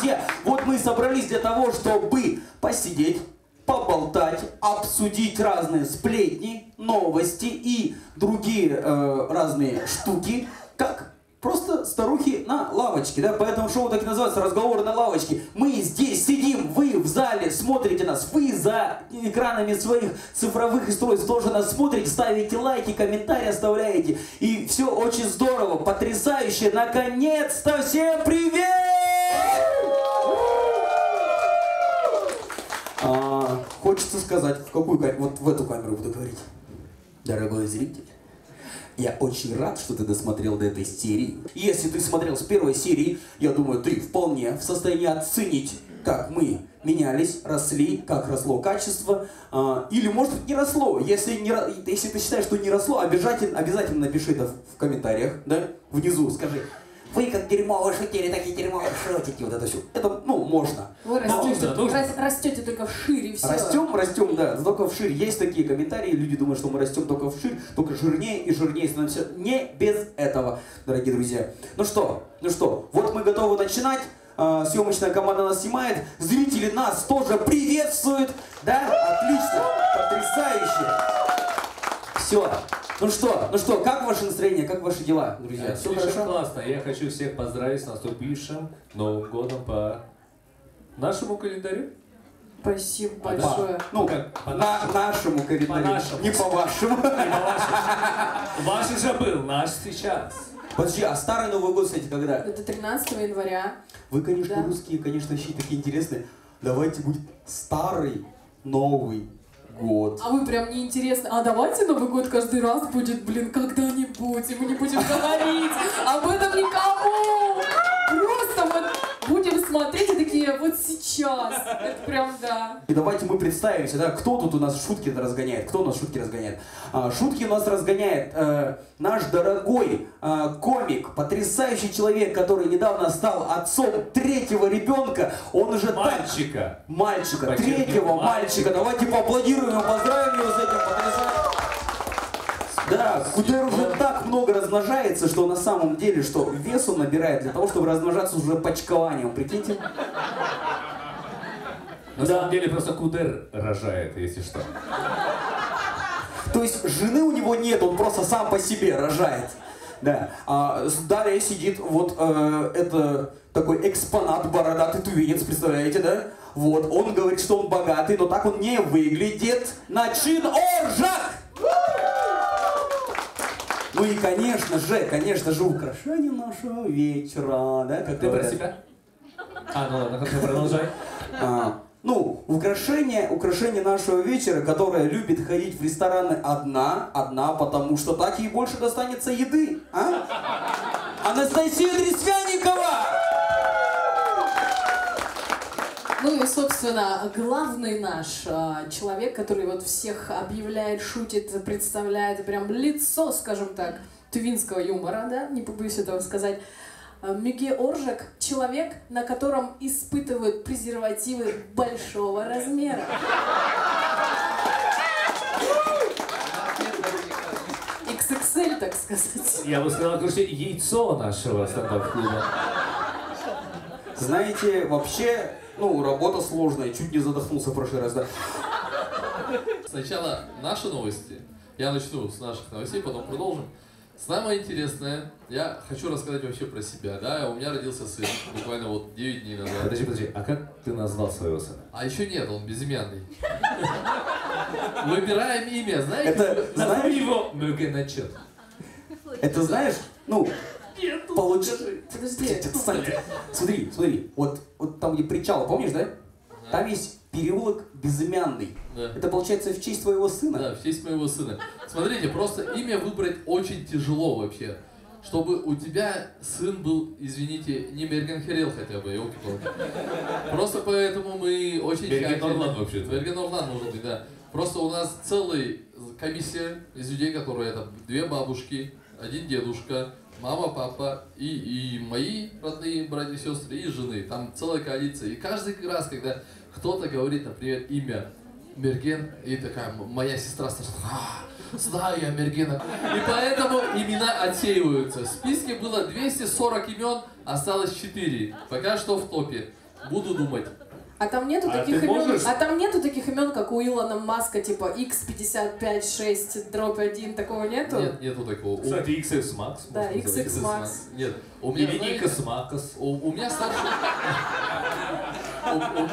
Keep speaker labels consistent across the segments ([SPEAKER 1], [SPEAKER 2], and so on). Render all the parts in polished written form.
[SPEAKER 1] друзья, вот мы собрались для того, чтобы посидеть, поболтать, обсудить разные сплетни, новости и другие разные штуки, как просто старухи на лавочке, да, поэтому шоу так и называется «Разговоры на лавочке». Мы здесь сидим, вы в зале смотрите нас, вы за экранами своих цифровых устройств тоже нас смотрите, ставите лайки, комментарии оставляете, и все очень здорово, потрясающе, наконец-то всем привет! Хочется сказать, в какую камеру, вот в эту камеру буду говорить. Дорогой зритель, я очень рад, что ты досмотрел до этой серии. Если ты смотрел с первой серии, я думаю, ты вполне в состоянии оценить, как мы менялись, росли, как росло качество, или, может быть, не росло. Если ты считаешь, что не росло, обязательно напиши это в комментариях, да, внизу, скажи. Вы как дерьмово шутили, так и дерьмово шутите, вот это все. Это, ну, можно.
[SPEAKER 2] Вы растете только вширь и все.
[SPEAKER 1] Растем, да, только вширь. Есть такие комментарии, люди думают, что мы растем только вширь, только жирнее и жирнее становимся. Не без этого, дорогие друзья. Ну что, вот мы готовы начинать. Съемочная команда нас снимает. Зрители нас тоже приветствуют. Да? Отлично, потрясающе. Все. Ну что, как ваше настроение, как ваши дела, друзья? Все хорошо?
[SPEAKER 3] Классно. Я хочу всех поздравить с наступившим Новым годом по нашему календарю.
[SPEAKER 2] Спасибо большое.
[SPEAKER 1] Ну, по нашему календарю, не по вашему.
[SPEAKER 3] Ваш же был, наш сейчас.
[SPEAKER 1] Подожди, а старый Новый год, кстати, когда?
[SPEAKER 2] Это 13 января.
[SPEAKER 1] Вы, конечно,
[SPEAKER 2] да.
[SPEAKER 1] Русские, конечно, щи такие интересные. Давайте будет старый Новый год.
[SPEAKER 2] А вы прям неинтересно. А давайте Новый год каждый раз будет, блин, когда-нибудь, и мы не будем говорить об этом никому. Просто мы будем смотреть и такие, вот сейчас. Это прям, да.
[SPEAKER 1] И давайте мы представимся, да, кто тут у нас шутки-то разгоняет, кто у нас шутки разгоняет. Шутки у нас разгоняет наш дорогой комик, потрясающий человек, который недавно стал отцом третьего ребенка. Он уже мальчика, третьего мальчика. Давайте поаплодируем его, поздравим его с этим потрясающим. Да, Кудер уже так много размножается, что на самом деле, что вес он набирает для того, чтобы размножаться уже почкованием, прикиньте.
[SPEAKER 3] На самом деле просто Кудер рожает, если что.
[SPEAKER 1] То есть жены у него нет, он просто сам по себе рожает. Да. Далее сидит вот это такой экспонат, бородатый тувинец, представляете, да? Вот, он говорит, что он богатый, но так он не выглядит. Начин Оржак! Ну и конечно же, украшение нашего вечера, да? Как
[SPEAKER 3] ты про себя? Ну ладно, продолжай.
[SPEAKER 1] Ну, украшение нашего вечера, которая любит ходить в рестораны одна, потому что так ей больше достанется еды, Анастасия Дресвяникова!
[SPEAKER 2] Ну и, собственно, главный наш человек, который вот всех объявляет, шутит, представляет прям лицо, скажем так, тувинского юмора, да, не побоюсь этого сказать. Мюге Оржак – человек, на котором испытывают презервативы большого размера. XXL, так сказать.
[SPEAKER 3] Я бы сказал, короче, яйцо нашего стендап-клуба.
[SPEAKER 1] Знаете, вообще, ну, работа сложная, чуть не задохнулся в прошлый раз, да.
[SPEAKER 4] Сначала наши новости. Я начну с наших новостей, потом продолжим. Самое интересное, я хочу рассказать вообще про себя, да, у меня родился сын, буквально вот 9 дней назад.
[SPEAKER 3] Подожди, а как ты назвал своего сына?
[SPEAKER 4] А еще нет, он безымянный. Выбираем имя, знаете?
[SPEAKER 1] Это,
[SPEAKER 3] назови его Мюге Начет.
[SPEAKER 1] Это знаешь, ну,
[SPEAKER 2] Подожди.
[SPEAKER 1] Смотри, вот там где причал, помнишь, да? Там есть переулок Безымянный.
[SPEAKER 4] Да.
[SPEAKER 1] Это получается в честь твоего сына?
[SPEAKER 4] Да, в честь моего сына. Смотрите, просто имя выбрать очень тяжело вообще. Чтобы у тебя сын был, извините, не Мерген Херел хотя бы, елки-палки. Просто поэтому мы очень
[SPEAKER 3] Мерген Орлан вообще-то.
[SPEAKER 4] Мерген Орлан нужен быть, да. Просто у нас целая комиссия из людей, которые это 2 бабушки, 1 дедушка, мама, папа и мои родные братья и сестры, и жены. Там целая коалиция. И каждый раз, когда кто-то говорит, например, имя Мерген, и такая моя сестра сразу, знаю я Мергена. И поэтому имена отсеиваются. В списке было 240 имен, осталось 4. Пока что в топе. Буду думать.
[SPEAKER 2] А там нету
[SPEAKER 3] А
[SPEAKER 2] таких
[SPEAKER 3] ты
[SPEAKER 2] имен,
[SPEAKER 3] можешь?
[SPEAKER 2] а там нету таких имен, как у Илона Маска, типа X556-1, такого нету?
[SPEAKER 4] Нет, нету такого.
[SPEAKER 3] Кстати, XX Max.
[SPEAKER 2] Да,
[SPEAKER 3] можно
[SPEAKER 2] XX
[SPEAKER 3] сказать.
[SPEAKER 2] Max.
[SPEAKER 4] Нет, у меня,
[SPEAKER 3] Или
[SPEAKER 4] знаете,
[SPEAKER 3] Никас Макас.
[SPEAKER 4] у меня старший...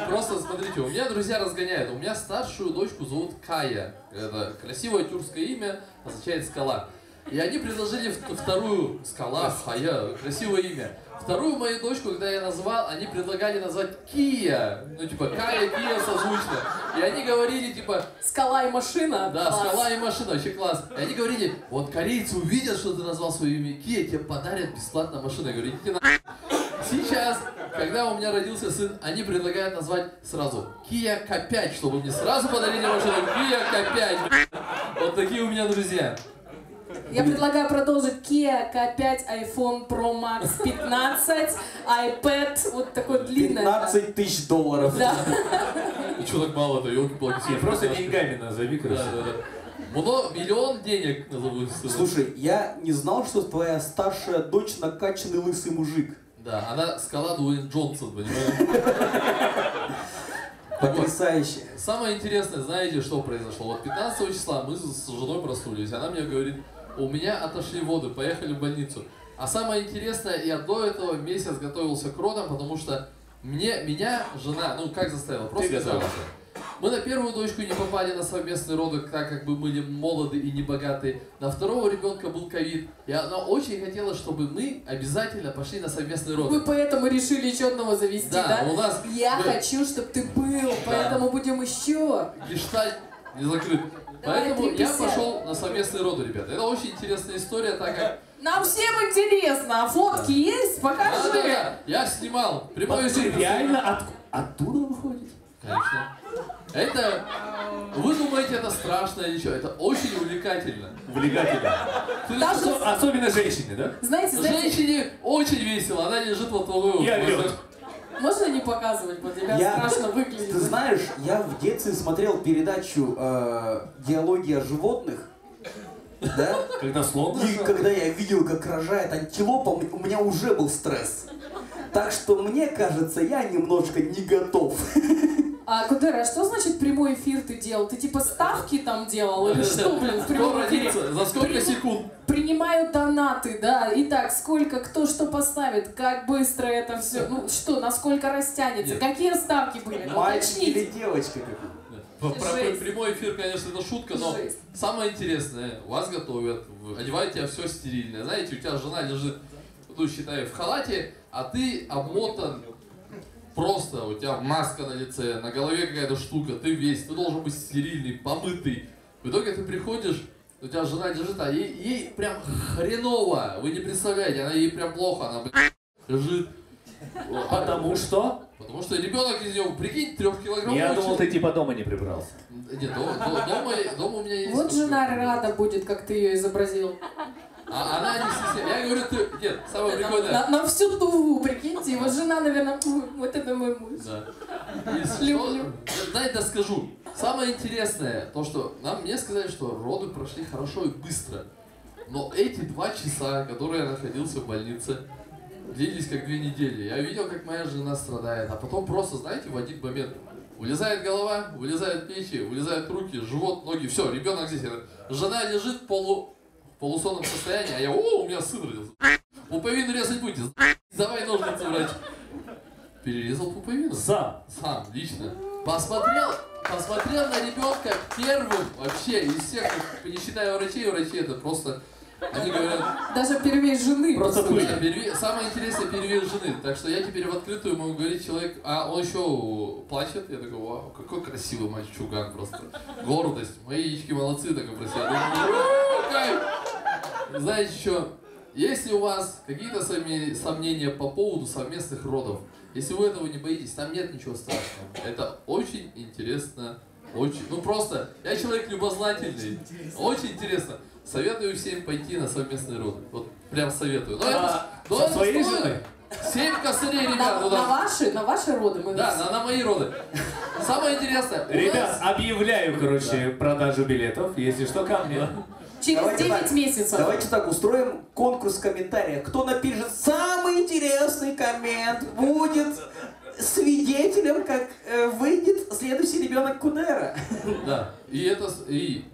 [SPEAKER 4] Просто смотрите, у меня друзья разгоняют. У меня старшую дочку зовут Кая. Это красивое тюркское имя, означает скала. И они предложили вторую скала, Хая, красивое имя. Вторую мою дочку, когда я назвал, они предлагали назвать Кия. Ну, типа, Кая, Кия созвучно. И они говорили, типа...
[SPEAKER 2] Скала и машина?
[SPEAKER 4] Да,
[SPEAKER 2] Класс.
[SPEAKER 4] скала и машина, вообще класс. И они говорили, вот корейцы увидят, что ты назвал свое имя Кия, тебе подарят бесплатно машину. Я говорю, идите на... Сейчас, когда у меня родился сын, они предлагают назвать сразу Kia K5, чтобы мне сразу подарили машину Kia K5. Вот такие у меня друзья.
[SPEAKER 2] Я предлагаю продолжить Kia K5, iPhone Pro Max 15, iPad, вот такой длинный.
[SPEAKER 1] 15 тысяч долларов.
[SPEAKER 2] Да.
[SPEAKER 4] И что так мало-то, елки-палки.
[SPEAKER 3] Просто деньгами назови,
[SPEAKER 4] Да,
[SPEAKER 3] красиво.
[SPEAKER 4] да, да. Миллион денег назову сына.
[SPEAKER 1] Слушай, я не знал, что твоя старшая дочь накачанный лысый мужик.
[SPEAKER 4] Да, она скала Дуэйн Джонсон, понимаешь?
[SPEAKER 1] Потрясающе.
[SPEAKER 4] Самое интересное, знаете, что произошло? Вот 15 числа мы с женой проснулись, она мне говорит, у меня отошли воды, поехали в больницу. А самое интересное, я до этого месяц готовился к родам, потому что меня жена, ну как заставила, просто
[SPEAKER 3] Ты готовился.
[SPEAKER 4] заставила. Мы на первую дочку не попали на совместные роды, так как бы были молоды и небогатые. На второго ребенка был ковид, и она очень хотела, чтобы мы обязательно пошли на совместные роды.
[SPEAKER 2] Вы поэтому решили еще одного завести, да?
[SPEAKER 4] Да, у нас
[SPEAKER 2] Я
[SPEAKER 4] мы-
[SPEAKER 2] хочу, чтобы ты был, поэтому будем еще.
[SPEAKER 4] Гештальт не закрыт.
[SPEAKER 2] Давай,
[SPEAKER 4] Поэтому я
[SPEAKER 2] 350.
[SPEAKER 4] пошел на совместные роды, ребята. Это очень интересная история, так как...
[SPEAKER 2] Нам всем интересно, а фотки есть? Покажи.
[SPEAKER 4] Да, я снимал. Прямой
[SPEAKER 3] Подожди,
[SPEAKER 4] эфир.
[SPEAKER 3] реально оттуда выходит?
[SPEAKER 4] Конечно. Это... Вы думаете, это страшно или что? Это очень увлекательно.
[SPEAKER 3] Увлекательно.
[SPEAKER 2] Даже-
[SPEAKER 3] Особенно женщине, да?
[SPEAKER 2] Знаете,
[SPEAKER 4] Женщине очень весело. Она лежит вот в
[SPEAKER 3] Я орёт.
[SPEAKER 2] можно не показывать, вот тебя страшно выглядит.
[SPEAKER 1] Ты знаешь, я в детстве смотрел передачу «Диалоги о животных». Да?
[SPEAKER 3] Когда слон
[SPEAKER 1] И
[SPEAKER 3] рожал?
[SPEAKER 1] когда я видел, как рожает антилопа, у меня уже был стресс. Так что мне кажется, я немножко не готов.
[SPEAKER 2] А, Кудера, а что значит прямой эфир ты делал? Ты типа ставки там делал или что, блин, в
[SPEAKER 4] Кто
[SPEAKER 2] прямом эфире?
[SPEAKER 4] родится? За сколько
[SPEAKER 2] Прям-
[SPEAKER 4] секунд?
[SPEAKER 2] Принимаю донаты, да. Итак, сколько, кто что поставит, как быстро это все, ну что, насколько растянется,
[SPEAKER 4] Нет.
[SPEAKER 2] какие ставки были? Ну,
[SPEAKER 1] Мальчик или
[SPEAKER 2] уточните.
[SPEAKER 1] девочка какой?
[SPEAKER 4] Про
[SPEAKER 2] Жесть.
[SPEAKER 4] прямой эфир, конечно, это шутка, но
[SPEAKER 2] Жесть.
[SPEAKER 4] самое интересное, вас готовят, одевают тебя все стерильное. Знаете, у тебя жена лежит, ну, считай, в халате, а ты обмотан просто, у тебя маска на лице, на голове какая-то штука, ты весь, ты должен быть стерильный, помытый. В итоге ты приходишь, у тебя жена лежит, а ей прям хреново, вы не представляете, ей прям плохо, она, блядь, лежит. Вот.
[SPEAKER 3] Потому что?
[SPEAKER 4] Потому что ребенок из него, прикинь, 3-килограммовый.
[SPEAKER 3] Я думал, ты типа дома не прибрался.
[SPEAKER 4] Нет, дома у меня есть.
[SPEAKER 2] Вот жена рада будет, как ты ее изобразил.
[SPEAKER 4] А она не стесняется. Я говорю, ты... Нет, самое прикольное.
[SPEAKER 2] На всю туву, прикиньте, вот жена, наверное, вот это мой муж.
[SPEAKER 4] Да. И
[SPEAKER 2] Люблю.
[SPEAKER 4] Знаете, скажу. Самое интересное, то, что мне сказали, что роды прошли хорошо и быстро. Но эти 2 часа, которые я находился в больнице, длились как 2 недели. Я видел, как моя жена страдает. А потом просто, знаете, в один момент вылезает голова, вылезают плечи, вылезают руки, живот, ноги. Все, ребенок здесь. Жена лежит в полусонном состоянии, а я, у меня сын родился. Пуповину резать будете? Давай ножницы, врач. Перерезал пуповину.
[SPEAKER 3] Сам.
[SPEAKER 4] Сам, лично. Посмотрел на ребенка первым вообще из всех, не считая врачей это просто, они говорят,
[SPEAKER 2] Даже первей жены.
[SPEAKER 3] Просто
[SPEAKER 2] по сути.
[SPEAKER 3] пыль.
[SPEAKER 4] самое интересное перевес жены. Так что я теперь в открытую могу говорить человек, а он еще плачет. Я такой, вау, какой красивый мальчуган просто. Гордость. Мои яички молодцы, такой про себя. Думаю, кайф. Знаете что? Если у вас какие-то сомнения по поводу совместных родов, если вы этого не боитесь, там нет ничего страшного. Это очень интересно. Очень. Ну просто, я человек любознательный. Очень интересно. Советую всем пойти на совместные роды. Вот прям советую. Но
[SPEAKER 3] Со
[SPEAKER 4] это
[SPEAKER 3] своей
[SPEAKER 4] стоит.
[SPEAKER 3] женой?
[SPEAKER 4] 7 косарей, ребят. ну да.
[SPEAKER 2] На ваши роды мы...
[SPEAKER 4] Да, на мои роды. Самое интересное. у
[SPEAKER 3] Ребят,
[SPEAKER 4] нас-
[SPEAKER 3] объявляю, короче, продажу билетов. Если что, ко мне.
[SPEAKER 2] Через
[SPEAKER 1] Давайте
[SPEAKER 2] 9
[SPEAKER 1] так.
[SPEAKER 2] месяцев.
[SPEAKER 1] Давайте так, устроим конкурс в комментариях. Кто напишет самый интересный коммент, будет свидетелем, как выйдет следующий ребенок Кудера.
[SPEAKER 4] Да. И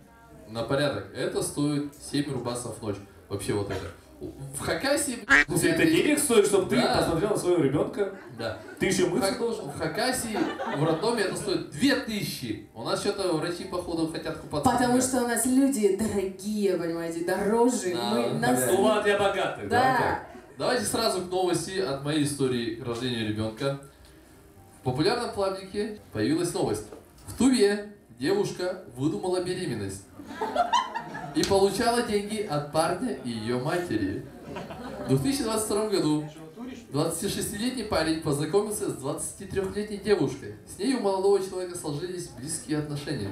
[SPEAKER 4] на порядок. Это стоит 7 рубасов в ночь. Вообще вот это. В Хакасии...
[SPEAKER 3] То есть это денег стоит, чтобы ты
[SPEAKER 4] Да.
[SPEAKER 3] посмотрел на своего ребенка?
[SPEAKER 4] Да.
[SPEAKER 3] Ты еще мыться должен?
[SPEAKER 4] В Хакасии, в роддоме это стоит 2000. У нас что-то врачи, походу, хотят купаться.
[SPEAKER 2] Потому что у нас люди дорогие, понимаете, дороже.
[SPEAKER 4] Да,
[SPEAKER 2] Мы
[SPEAKER 4] да.
[SPEAKER 2] нас...
[SPEAKER 3] Ну ладно, я богатый. давай
[SPEAKER 2] Да.
[SPEAKER 3] так.
[SPEAKER 4] Давайте сразу к новости от моей истории рождения ребенка. В популярном плавнике появилась новость. В Туве девушка выдумала беременность и получала деньги от парня и ее матери. В 2022 году 26-летний парень познакомился с 23-летней девушкой. С ней у молодого человека сложились близкие отношения.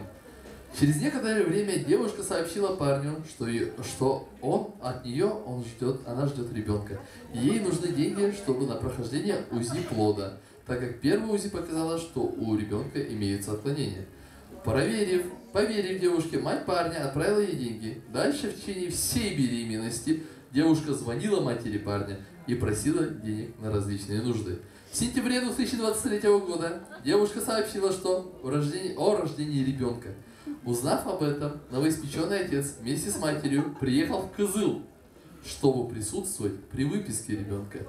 [SPEAKER 4] Через некоторое время девушка сообщила парню, что она ждет ребенка. И ей нужны деньги, чтобы на прохождение УЗИ плода, так как первый УЗИ показала, что у ребенка имеются отклонения. Поверив девушке, мать парня отправила ей деньги. Дальше в течение всей беременности девушка звонила матери парня и просила денег на различные нужды. В сентябре 2023 года девушка сообщила, что о рождении ребенка. Узнав об этом, новоиспеченный отец вместе с матерью приехал в Кызыл, чтобы присутствовать при выписке ребенка.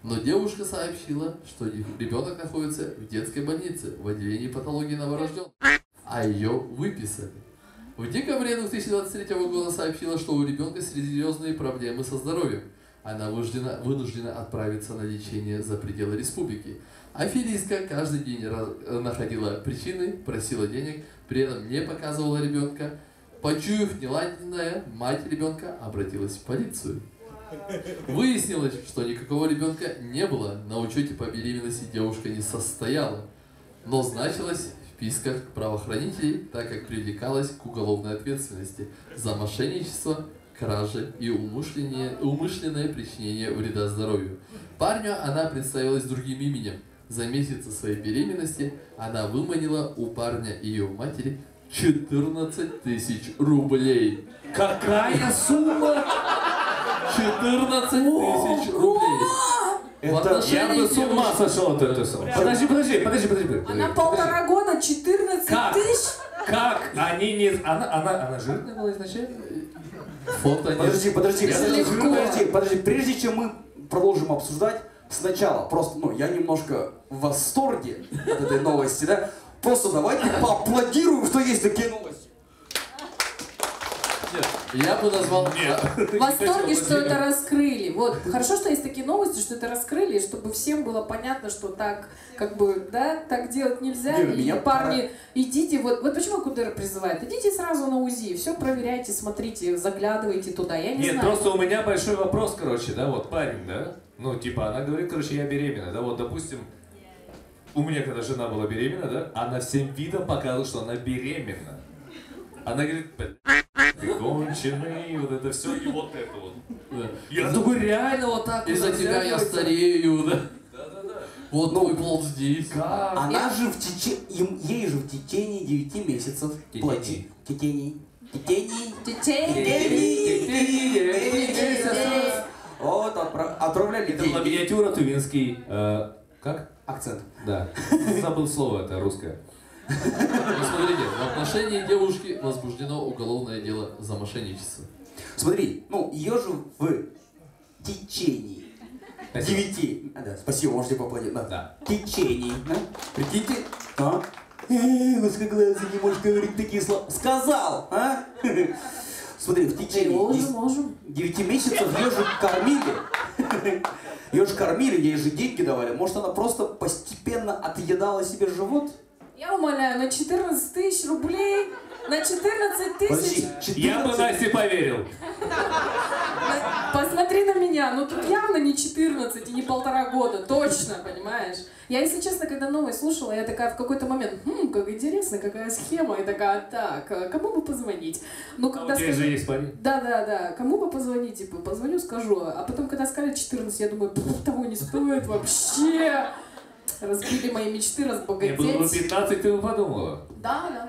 [SPEAKER 4] Но девушка сообщила, что ребенок находится в детской больнице в отделении патологии новорожденных, а ее выписали. В декабре 2023 года сообщила, что у ребенка серьезные проблемы со здоровьем. Она вынуждена отправиться на лечение за пределы республики. Аферистка каждый день находила причины, просила денег, при этом не показывала ребенка. Почуяв неладное, мать ребенка обратилась в полицию. Выяснилось, что никакого ребенка не было, на учете по беременности девушка не состояла, но значилась в списках правоохранителей, так как привлекалась к уголовной ответственности за мошенничество, кражи и умышленное причинение вреда здоровью. Парню она представилась другим именем. За месяц своей беременности она выманила у парня и ее матери 14 тысяч рублей.
[SPEAKER 3] Какая сумма?
[SPEAKER 4] 14 тысяч рублей. В
[SPEAKER 3] Я
[SPEAKER 4] отношении
[SPEAKER 3] бы с ума сошел от этого. Подожди.
[SPEAKER 2] Она 1,5 года, 14
[SPEAKER 3] Как?
[SPEAKER 2] тысяч.
[SPEAKER 3] Как? Они не... Она жирная была изначально?
[SPEAKER 4] Фото нет.
[SPEAKER 1] Подожди, прежде чем мы продолжим обсуждать, сначала просто, я немножко в восторге от этой новости, да? Просто давайте поаплодируем, что есть такие новости.
[SPEAKER 4] Нет, я бы назвал...
[SPEAKER 2] В восторге, что это раскрыли. Вот, хорошо, что есть такие новости, что это раскрыли, чтобы всем было понятно, что так, так делать нельзя.
[SPEAKER 1] Юра,
[SPEAKER 2] И
[SPEAKER 1] меня
[SPEAKER 2] парни, идите, вот почему Кудера призывает, идите сразу на УЗИ, все проверяйте, смотрите, заглядывайте туда, я не
[SPEAKER 3] Нет,
[SPEAKER 2] знаю.
[SPEAKER 3] просто у меня большой вопрос, да, вот парень, да? Она говорит, я беременна, да, вот, допустим, у меня, когда жена была беременна, да, она всем видом показывала, что она беременна. Она говорит, ты конченый, вот это все, и вот это вот.
[SPEAKER 4] Да.
[SPEAKER 3] Я думаю, реально вот так вот.
[SPEAKER 4] Из-за тебя я
[SPEAKER 3] затягивается.
[SPEAKER 4] старею, да?
[SPEAKER 3] Да.
[SPEAKER 4] Вот твой плод здесь.
[SPEAKER 3] Как?
[SPEAKER 1] Она же ей же в течение 9 месяцев платить. Вот, отправляли
[SPEAKER 3] Это была
[SPEAKER 1] деньги.
[SPEAKER 3] миниатюра тувинский. Как?
[SPEAKER 1] Акцент.
[SPEAKER 3] Да. Забыл слово, это русское.
[SPEAKER 4] Ну, смотрите, в отношении девушки возбуждено уголовное дело за мошенничество.
[SPEAKER 1] Смотри, ее же в течение 9... Да, спасибо, можете поаплодировать.
[SPEAKER 3] Да.
[SPEAKER 1] Течение. Да? Прикиньте. Узкоглазый не можешь говорить такие слова. Сказал, а? Смотри, в течение
[SPEAKER 2] Можем.
[SPEAKER 1] 9 месяцев ее же кормили. Ее же кормили, ей же деньги давали. Может, она просто постепенно отъедала себе живот?
[SPEAKER 2] Я умоляю, на 14 тысяч рублей, на 14 тысяч.
[SPEAKER 1] Подожди, 14?
[SPEAKER 3] Я бы Насте поверил.
[SPEAKER 2] Посмотри на меня, тут явно не 14 и не 1,5 года, точно, понимаешь? Я, если честно, когда новость слушала, я такая в какой-то момент, как интересно, какая схема, и такая, так, кому бы позвонить? Ну, когда
[SPEAKER 3] У тебя же есть парень.
[SPEAKER 2] Да, кому бы позвонить, позвоню, скажу, а потом, когда сказали 14, я думаю, того не стоит вообще. Разбили мои мечты,
[SPEAKER 3] Мне
[SPEAKER 2] разбогатеть.
[SPEAKER 3] было бы 15, ты бы подумала.
[SPEAKER 2] Да.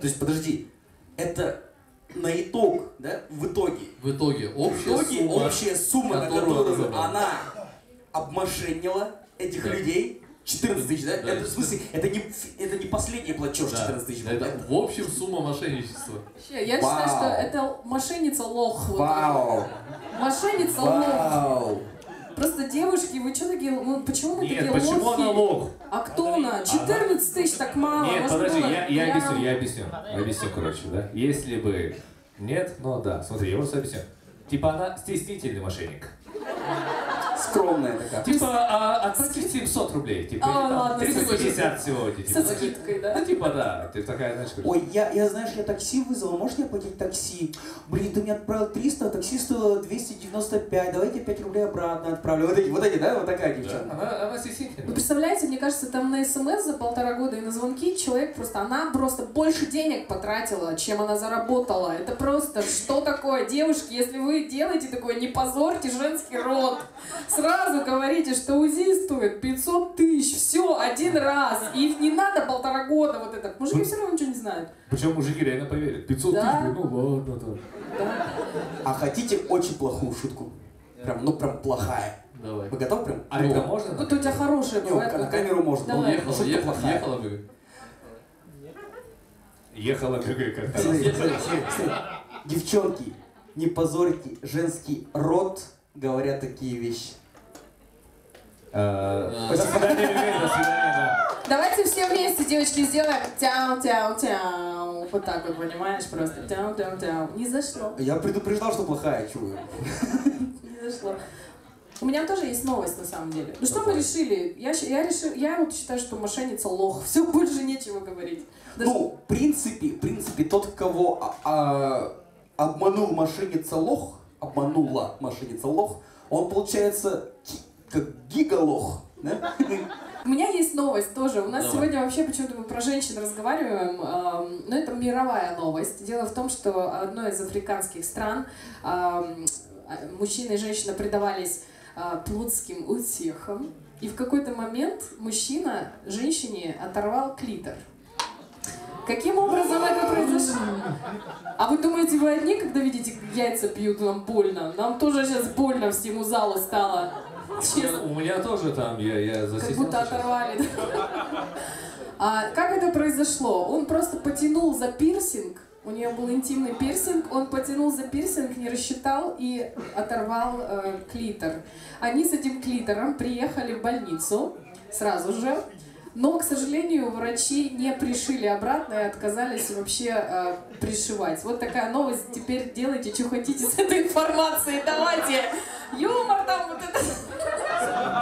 [SPEAKER 1] То есть, подожди, это на итог, да? В итоге общая сумма, на
[SPEAKER 4] которую
[SPEAKER 1] которую
[SPEAKER 4] разобрали.
[SPEAKER 1] она обмошеннила этих людей, 14 тысяч, да?
[SPEAKER 4] Да,
[SPEAKER 1] Это, в смысле, это не последний платеж
[SPEAKER 4] Да.
[SPEAKER 1] 14 тысяч. был,
[SPEAKER 4] Это
[SPEAKER 1] да?
[SPEAKER 4] в общем сумма мошенничества.
[SPEAKER 2] Вообще, я считаю, что это мошенница лох. вот.
[SPEAKER 1] Вау!
[SPEAKER 2] Мошенница лох.
[SPEAKER 1] Вау!
[SPEAKER 2] Просто девушки, вы что такие, ну, почему мы такие
[SPEAKER 3] Нет, почему
[SPEAKER 2] лохи?
[SPEAKER 3] она лох?
[SPEAKER 2] А кто она? 14 тысяч так мало.
[SPEAKER 3] Нет,
[SPEAKER 2] Может,
[SPEAKER 3] подожди,
[SPEAKER 2] было
[SPEAKER 3] я
[SPEAKER 2] прям-
[SPEAKER 3] объясню, короче, да. Если бы... Нет, ну да, смотри, я просто объясню. Типа она стеснительный мошенник.
[SPEAKER 1] Скромная такая.
[SPEAKER 3] Типа, отплати 700 рублей, типа,
[SPEAKER 2] А,
[SPEAKER 3] или там
[SPEAKER 2] ладно,
[SPEAKER 3] 350 сегодня,
[SPEAKER 2] Со
[SPEAKER 3] типа.
[SPEAKER 2] скидкой, да?
[SPEAKER 3] Ну, типа, да, ты такая, знаешь, как...
[SPEAKER 1] Ой, знаешь, я такси вызвала, можешь мне оплатить такси? Блин, ты мне отправил 300, а такси стоило 295, давайте 5 рублей обратно отправлю. Вот эти, да, вот такая девчонка.
[SPEAKER 3] Она
[SPEAKER 2] Вы
[SPEAKER 3] стеснительная.
[SPEAKER 2] представляете, мне кажется, там на СМС за 1,5 года и на звонки она просто больше денег потратила, чем она заработала. Это просто, что такое, девушки, если вы делаете такое, не позорьте женский род. Сразу говорите, что УЗИ стоит 500 тысяч, все, один раз. И не надо 1,5 года вот это. Мужики все равно ничего не знают.
[SPEAKER 3] Причем мужики реально поверят. 500
[SPEAKER 2] Да.
[SPEAKER 3] тысяч, ну ладно, да.
[SPEAKER 2] Да.
[SPEAKER 1] А хотите очень плохую шутку? Прям плохая.
[SPEAKER 4] Давай.
[SPEAKER 1] Вы готовы прям?
[SPEAKER 3] А это можно?
[SPEAKER 2] Вот у тебя хорошая
[SPEAKER 1] Не,
[SPEAKER 2] бывает.
[SPEAKER 1] на камеру можно.
[SPEAKER 2] Давай.
[SPEAKER 1] Шутка плохая.
[SPEAKER 4] Ехала бы.
[SPEAKER 3] Ехала как-то.
[SPEAKER 1] Смотри. Девчонки, не позорьте женский род, говоря такие вещи.
[SPEAKER 3] До свидания, да.
[SPEAKER 2] Давайте все вместе, девочки, сделаем тяу-тяу-тяу. Вот так вот, понимаешь, просто тяу-тяу-тяу. Не зашло.
[SPEAKER 1] Я предупреждал, что плохая, чую.
[SPEAKER 2] Не зашло. У меня тоже есть новость, на самом деле. Ну что мы решили? Я вот считаю, что мошенница лох. Все, больше нечего говорить. Даже-
[SPEAKER 1] Ну, в принципе, тот, кого обманула мошенница лох, он получается как гигалох, да?
[SPEAKER 2] У меня есть новость тоже. У нас
[SPEAKER 4] Давай.
[SPEAKER 2] сегодня вообще почему-то мы про женщин разговариваем, но это мировая новость. Дело в том, что одной из африканских стран мужчина и женщина предавались плотским утехам, и в какой-то момент мужчина женщине оторвал клитор. Каким образом это произошло? А вы думаете, вы одни, когда видите, как яйца пьют, нам больно? Нам тоже сейчас больно всему залу стало. Честно.
[SPEAKER 3] У меня тоже там, я
[SPEAKER 2] Как
[SPEAKER 3] застеснялся.
[SPEAKER 2] будто оторвали. А как это произошло? Он просто потянул за пирсинг. У нее был интимный пирсинг. Он потянул за пирсинг, не рассчитал и оторвал клитор. Они с этим клитором приехали в больницу сразу же. Но, к сожалению, врачи не пришили обратно и отказались вообще пришивать. Вот такая новость. Теперь делайте, что хотите с этой информацией. Давайте. Юмор там вот это.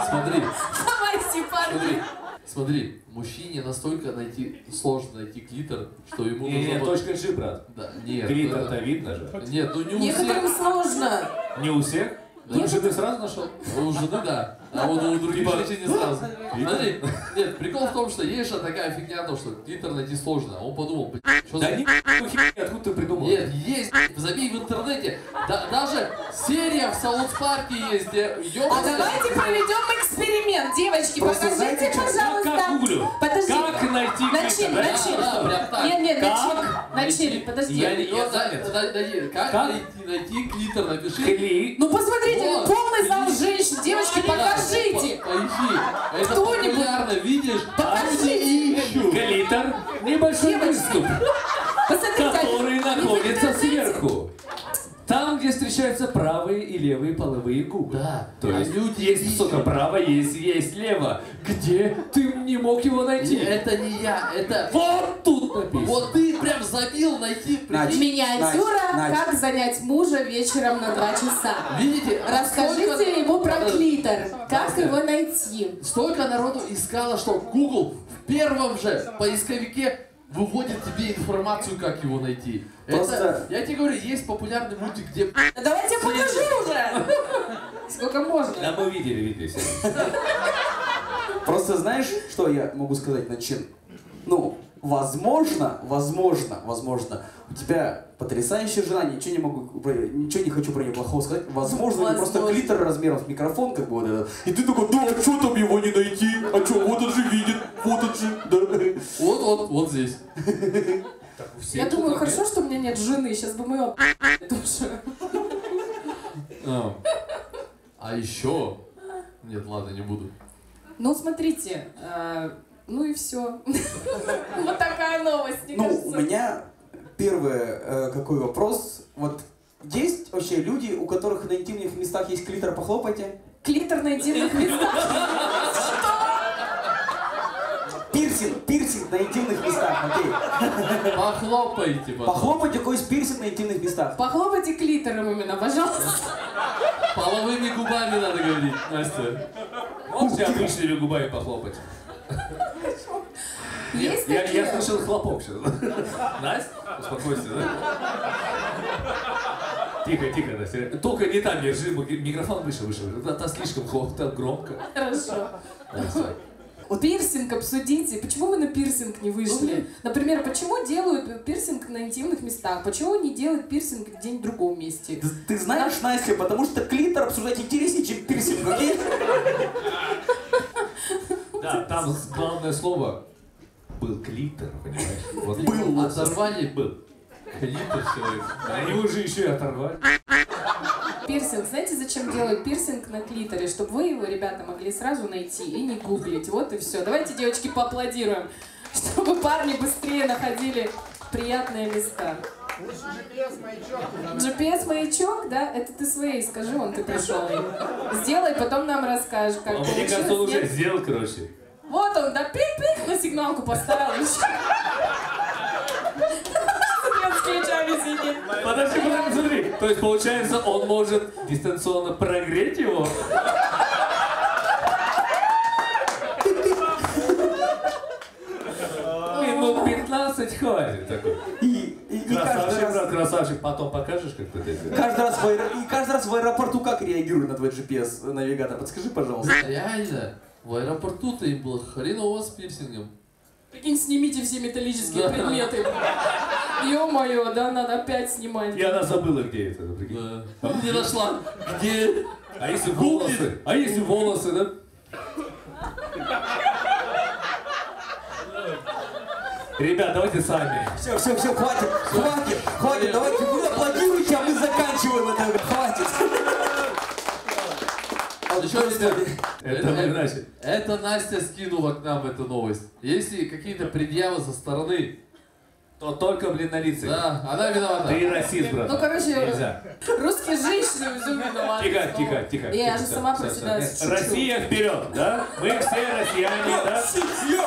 [SPEAKER 4] Смотри,
[SPEAKER 2] Давайте, парни.
[SPEAKER 4] смотри, мужчине настолько сложно найти клитор, что ему
[SPEAKER 3] Не,
[SPEAKER 4] нужно...
[SPEAKER 3] точка G, брат.
[SPEAKER 4] Да, нет.
[SPEAKER 3] Клитор-то видно же.
[SPEAKER 4] Нет, ну не у
[SPEAKER 2] Некоторым
[SPEAKER 4] всех.
[SPEAKER 2] сложно.
[SPEAKER 3] Не у всех?
[SPEAKER 4] Да.
[SPEAKER 3] У жены сразу нашел?
[SPEAKER 4] У жены да, а вот у других
[SPEAKER 3] Типа-
[SPEAKER 4] женщин не сразу. Смотри, нет, прикол в том, что есть же такая фигня, то, что клитор найти сложно. Он подумал, что
[SPEAKER 3] Да
[SPEAKER 4] за...
[SPEAKER 3] ни херни, откуда ты придумал?
[SPEAKER 4] Нет, есть, забей в интернете. Даже серия в Саус-парке есть, где
[SPEAKER 2] А
[SPEAKER 4] ёбаная-
[SPEAKER 2] давайте проведем эксперимент, девочки.
[SPEAKER 1] Просто
[SPEAKER 2] Покажите,
[SPEAKER 1] знаете, что?
[SPEAKER 2] пожалуйста.
[SPEAKER 3] Как гуглю?
[SPEAKER 2] Подожди.
[SPEAKER 3] Как найти
[SPEAKER 2] Начали,
[SPEAKER 3] клитор, да?
[SPEAKER 2] начали.
[SPEAKER 4] Да, прям так.
[SPEAKER 2] Нет,
[SPEAKER 3] Как?
[SPEAKER 2] начали, подожди.
[SPEAKER 3] Я занят.
[SPEAKER 4] Как
[SPEAKER 3] Как?
[SPEAKER 4] найти клитор, напиши.
[SPEAKER 3] Кли.
[SPEAKER 2] Ну посмотрите,
[SPEAKER 4] Вот.
[SPEAKER 2] полный зал женщин. Девочки, покажите.
[SPEAKER 4] Поищи. Это
[SPEAKER 2] Кто-нибудь.
[SPEAKER 4] популярно, видишь?
[SPEAKER 2] Покажите.
[SPEAKER 4] Люди ищут.
[SPEAKER 3] Клитор. Небольшой
[SPEAKER 2] Девочки.
[SPEAKER 3] выступ,
[SPEAKER 2] Посмотрите.
[SPEAKER 3] который
[SPEAKER 2] они в
[SPEAKER 3] находится
[SPEAKER 2] интернете.
[SPEAKER 3] сверху. Там, где встречаются правые и левые половые губы.
[SPEAKER 4] Да.
[SPEAKER 3] То есть
[SPEAKER 4] А люди
[SPEAKER 3] есть,
[SPEAKER 4] ищут.
[SPEAKER 3] сука, право, есть лево. Где ты не мог его найти?
[SPEAKER 4] Это не я, это...
[SPEAKER 3] Вот тут написано.
[SPEAKER 4] Вот ты прям забил найти.
[SPEAKER 1] Надь.
[SPEAKER 4] прикинь.
[SPEAKER 2] Миниатюра
[SPEAKER 1] Надь.
[SPEAKER 2] «Как занять мужа вечером на 2 часа».
[SPEAKER 4] Видите?
[SPEAKER 2] Расскажите
[SPEAKER 4] Сколько-
[SPEAKER 2] ему про клитор. Как
[SPEAKER 4] Да.
[SPEAKER 2] его найти?
[SPEAKER 4] Столько народу искало, что Google в первом же поисковике выводит тебе информацию, как его найти.
[SPEAKER 1] Просто-
[SPEAKER 4] Это, я тебе говорю, есть популярный мультик, где...
[SPEAKER 2] Да давайте я покажу уже. Сколько можно?
[SPEAKER 3] Да мы видели все.
[SPEAKER 1] Просто знаешь, что я могу сказать, Начин? Ну, возможно, у тебя потрясающая жена, ничего не хочу про нее плохого сказать. Возможно, у нее просто
[SPEAKER 2] Возможно.
[SPEAKER 1] клитор размером с микрофон, как бы вот этот. И ты такой, да, а что там его не найти? А что, вот он же видит, вот он же, да.
[SPEAKER 4] Вот здесь.
[SPEAKER 2] Я думаю, хорошо, что у меня нет жены. Сейчас бы мы ее тоже.
[SPEAKER 4] А еще... Нет, ладно, не буду.
[SPEAKER 2] Ну, смотрите, ну и все. Вот такая новость, мне
[SPEAKER 1] Ну,
[SPEAKER 2] кажется.
[SPEAKER 1] у меня первый какой вопрос. Вот есть вообще люди, у которых на интимных местах есть клитор, похлопайте?
[SPEAKER 2] Клитор на интимных местах.
[SPEAKER 1] Пирсинг на интимных местах, окей.
[SPEAKER 4] Похлопайте, потом.
[SPEAKER 1] Похлопайте, какой есть пирсинг на интимных местах.
[SPEAKER 2] Похлопайте клитором именно, пожалуйста.
[SPEAKER 4] Половыми губами надо говорить, Настя.
[SPEAKER 3] Можете обычными губами похлопать?
[SPEAKER 2] Есть
[SPEAKER 3] Я
[SPEAKER 2] такие?
[SPEAKER 3] слышал хлопок сейчас. Настя, успокойся, да? Тихо, тихо, Настя. Только не там держи, микрофон выше. Это слишком громко.
[SPEAKER 2] Хорошо.
[SPEAKER 3] Настя.
[SPEAKER 2] Пирсинг обсудите. Почему вы на пирсинг не вышли? Например, почему делают пирсинг на интимных местах? Почему не делают пирсинг где-нибудь в другом месте?
[SPEAKER 1] Ты знаешь, Настя, потому что клитор обсуждать интереснее, чем пирсинг, окей?
[SPEAKER 3] Да, там главное слово был клитор, понимаешь? Вот
[SPEAKER 1] Был.
[SPEAKER 4] Оторвали
[SPEAKER 3] был.
[SPEAKER 4] клитор человек.
[SPEAKER 3] А его же еще и оторвали.
[SPEAKER 2] Пирсинг. Знаете, зачем делают пирсинг на клиторе? Чтобы вы его, ребята, могли сразу найти и не гуглить. Вот и все. Давайте, девочки, поаплодируем, чтобы парни быстрее находили приятные места. GPS-маячок, да? Это ты своей скажи, вон ты пришел. Сделай, потом нам расскажешь, как
[SPEAKER 3] Мне кажется, он
[SPEAKER 2] получилось.
[SPEAKER 3] уже
[SPEAKER 2] Нет?
[SPEAKER 3] сделал, короче.
[SPEAKER 2] Вот он, да, пик-пик, на сигналку поставил. С ключами сидит.
[SPEAKER 3] Подожди, смотри. То есть, получается, он может дистанционно прогреть его? Минут 15 хватит такой.
[SPEAKER 1] И
[SPEAKER 3] Красавчик,
[SPEAKER 1] каждый
[SPEAKER 3] брат, красавчик. Потом покажешь, как ты это сделаешь?
[SPEAKER 1] каждый раз в аэропорту как реагирует на твой GPS-навигатор? Подскажи, пожалуйста.
[SPEAKER 4] Реально, в аэропорту-то им было хреново с пирсингом.
[SPEAKER 2] Прикинь, снимите все металлические
[SPEAKER 4] Да.
[SPEAKER 2] предметы. Ё-моё, да, надо опять снимать.
[SPEAKER 3] И она забыла, где это, прикинь.
[SPEAKER 4] Да. Не нашла. Где?
[SPEAKER 3] А если волосы? А если волосы, да? Ребят, давайте сами.
[SPEAKER 1] Все, хватит, давайте вы аплодируйте, а мы заканчиваем это, хватит.
[SPEAKER 4] Еще, ребят,
[SPEAKER 3] Это мы начали.
[SPEAKER 4] это Настя скинула к нам эту новость. Если какие-то предъявы со стороны,
[SPEAKER 3] То только, блин, на лице.
[SPEAKER 4] да, она виновата.
[SPEAKER 3] Ты расист, брат.
[SPEAKER 2] Ну, короче,
[SPEAKER 3] Нельзя.
[SPEAKER 2] русские женщины все виноваты.
[SPEAKER 3] Тихо,
[SPEAKER 2] снова.
[SPEAKER 3] тихо, тихо.
[SPEAKER 2] Я
[SPEAKER 3] тихо,
[SPEAKER 2] же
[SPEAKER 3] всё,
[SPEAKER 2] сама
[SPEAKER 3] всё,
[SPEAKER 2] про
[SPEAKER 3] всё.
[SPEAKER 2] себя
[SPEAKER 3] Нет,
[SPEAKER 2] шучу.
[SPEAKER 3] Россия вперед, да? Мы все россияне, да? Россия!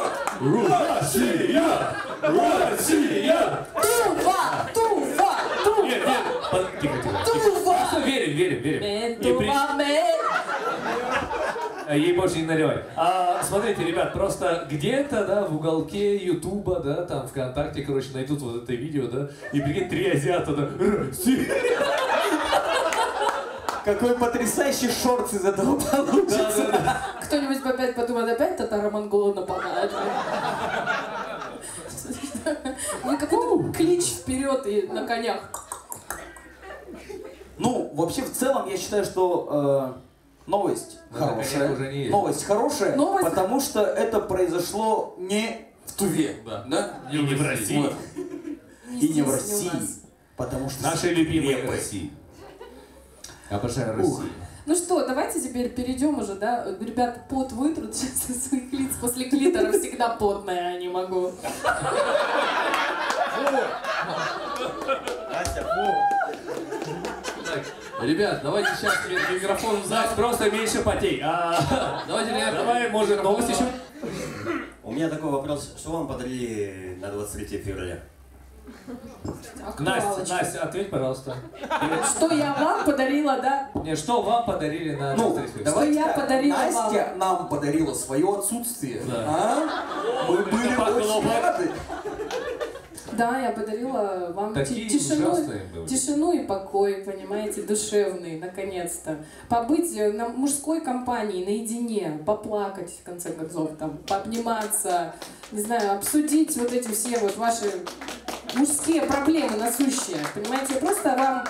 [SPEAKER 3] Россия!
[SPEAKER 2] Тува!
[SPEAKER 3] Нет, нет, тихо, тихо.
[SPEAKER 2] Тува!
[SPEAKER 3] Просто верим. И ей больше не наливай. Смотрите, ребят, просто где-то, да, в уголке Ютуба, да, там, ВКонтакте, короче, найдут вот это видео, да, и прикинь, 3 азиата, да, Россия!
[SPEAKER 1] Какой потрясающий шорт из этого получится.
[SPEAKER 3] Да.
[SPEAKER 2] Кто-нибудь опять подумает, опять татаро-монголы нападают. Ну, какой-то клич вперед и на конях.
[SPEAKER 1] Ну, вообще, в целом, я считаю, что новость
[SPEAKER 3] Ну, на конях
[SPEAKER 1] хорошая.
[SPEAKER 3] уже не есть.
[SPEAKER 1] Новость хорошая,
[SPEAKER 2] Новость-
[SPEAKER 1] потому что это произошло не в Туве.
[SPEAKER 4] Да.
[SPEAKER 3] И не в России.
[SPEAKER 1] Вот. И не в
[SPEAKER 2] здесь,
[SPEAKER 1] России.
[SPEAKER 2] у нас.
[SPEAKER 1] Потому что...
[SPEAKER 3] Наши любимые
[SPEAKER 1] скрепы.
[SPEAKER 3] России. Обожаю
[SPEAKER 1] Ух.
[SPEAKER 3] Россию.
[SPEAKER 2] Ну что, давайте теперь перейдем уже, да? Ребята пот вытрут сейчас из своих лиц. После клитора всегда потная, я не могу.
[SPEAKER 4] Так, ребят, давайте сейчас микрофон в зал.
[SPEAKER 3] Настя, просто меньше потей.
[SPEAKER 4] Давайте, ребят,
[SPEAKER 3] Давай, может, новость еще?
[SPEAKER 5] У меня такой вопрос. Что вам подарили на 23 февраля?
[SPEAKER 2] Актуалочка.
[SPEAKER 3] Настя, ответь, пожалуйста.
[SPEAKER 2] Что я вам подарила, да?
[SPEAKER 3] Не, что вам подарили на
[SPEAKER 1] Ну,
[SPEAKER 3] 23
[SPEAKER 1] давайте
[SPEAKER 2] я
[SPEAKER 1] так,
[SPEAKER 2] подарила
[SPEAKER 1] Настя нам подарила свое отсутствие.
[SPEAKER 4] Да.
[SPEAKER 1] А? Мы были очень рады.
[SPEAKER 2] Да, я подарила вам
[SPEAKER 3] Такие
[SPEAKER 2] тишину,
[SPEAKER 3] ужасные были.
[SPEAKER 2] тишину и покой, понимаете, душевный, наконец-то. Побыть на мужской компании, наедине, поплакать, в конце концов, там, пообниматься, не знаю, обсудить вот эти все вот ваши мужские проблемы насущие, понимаете. Я просто вам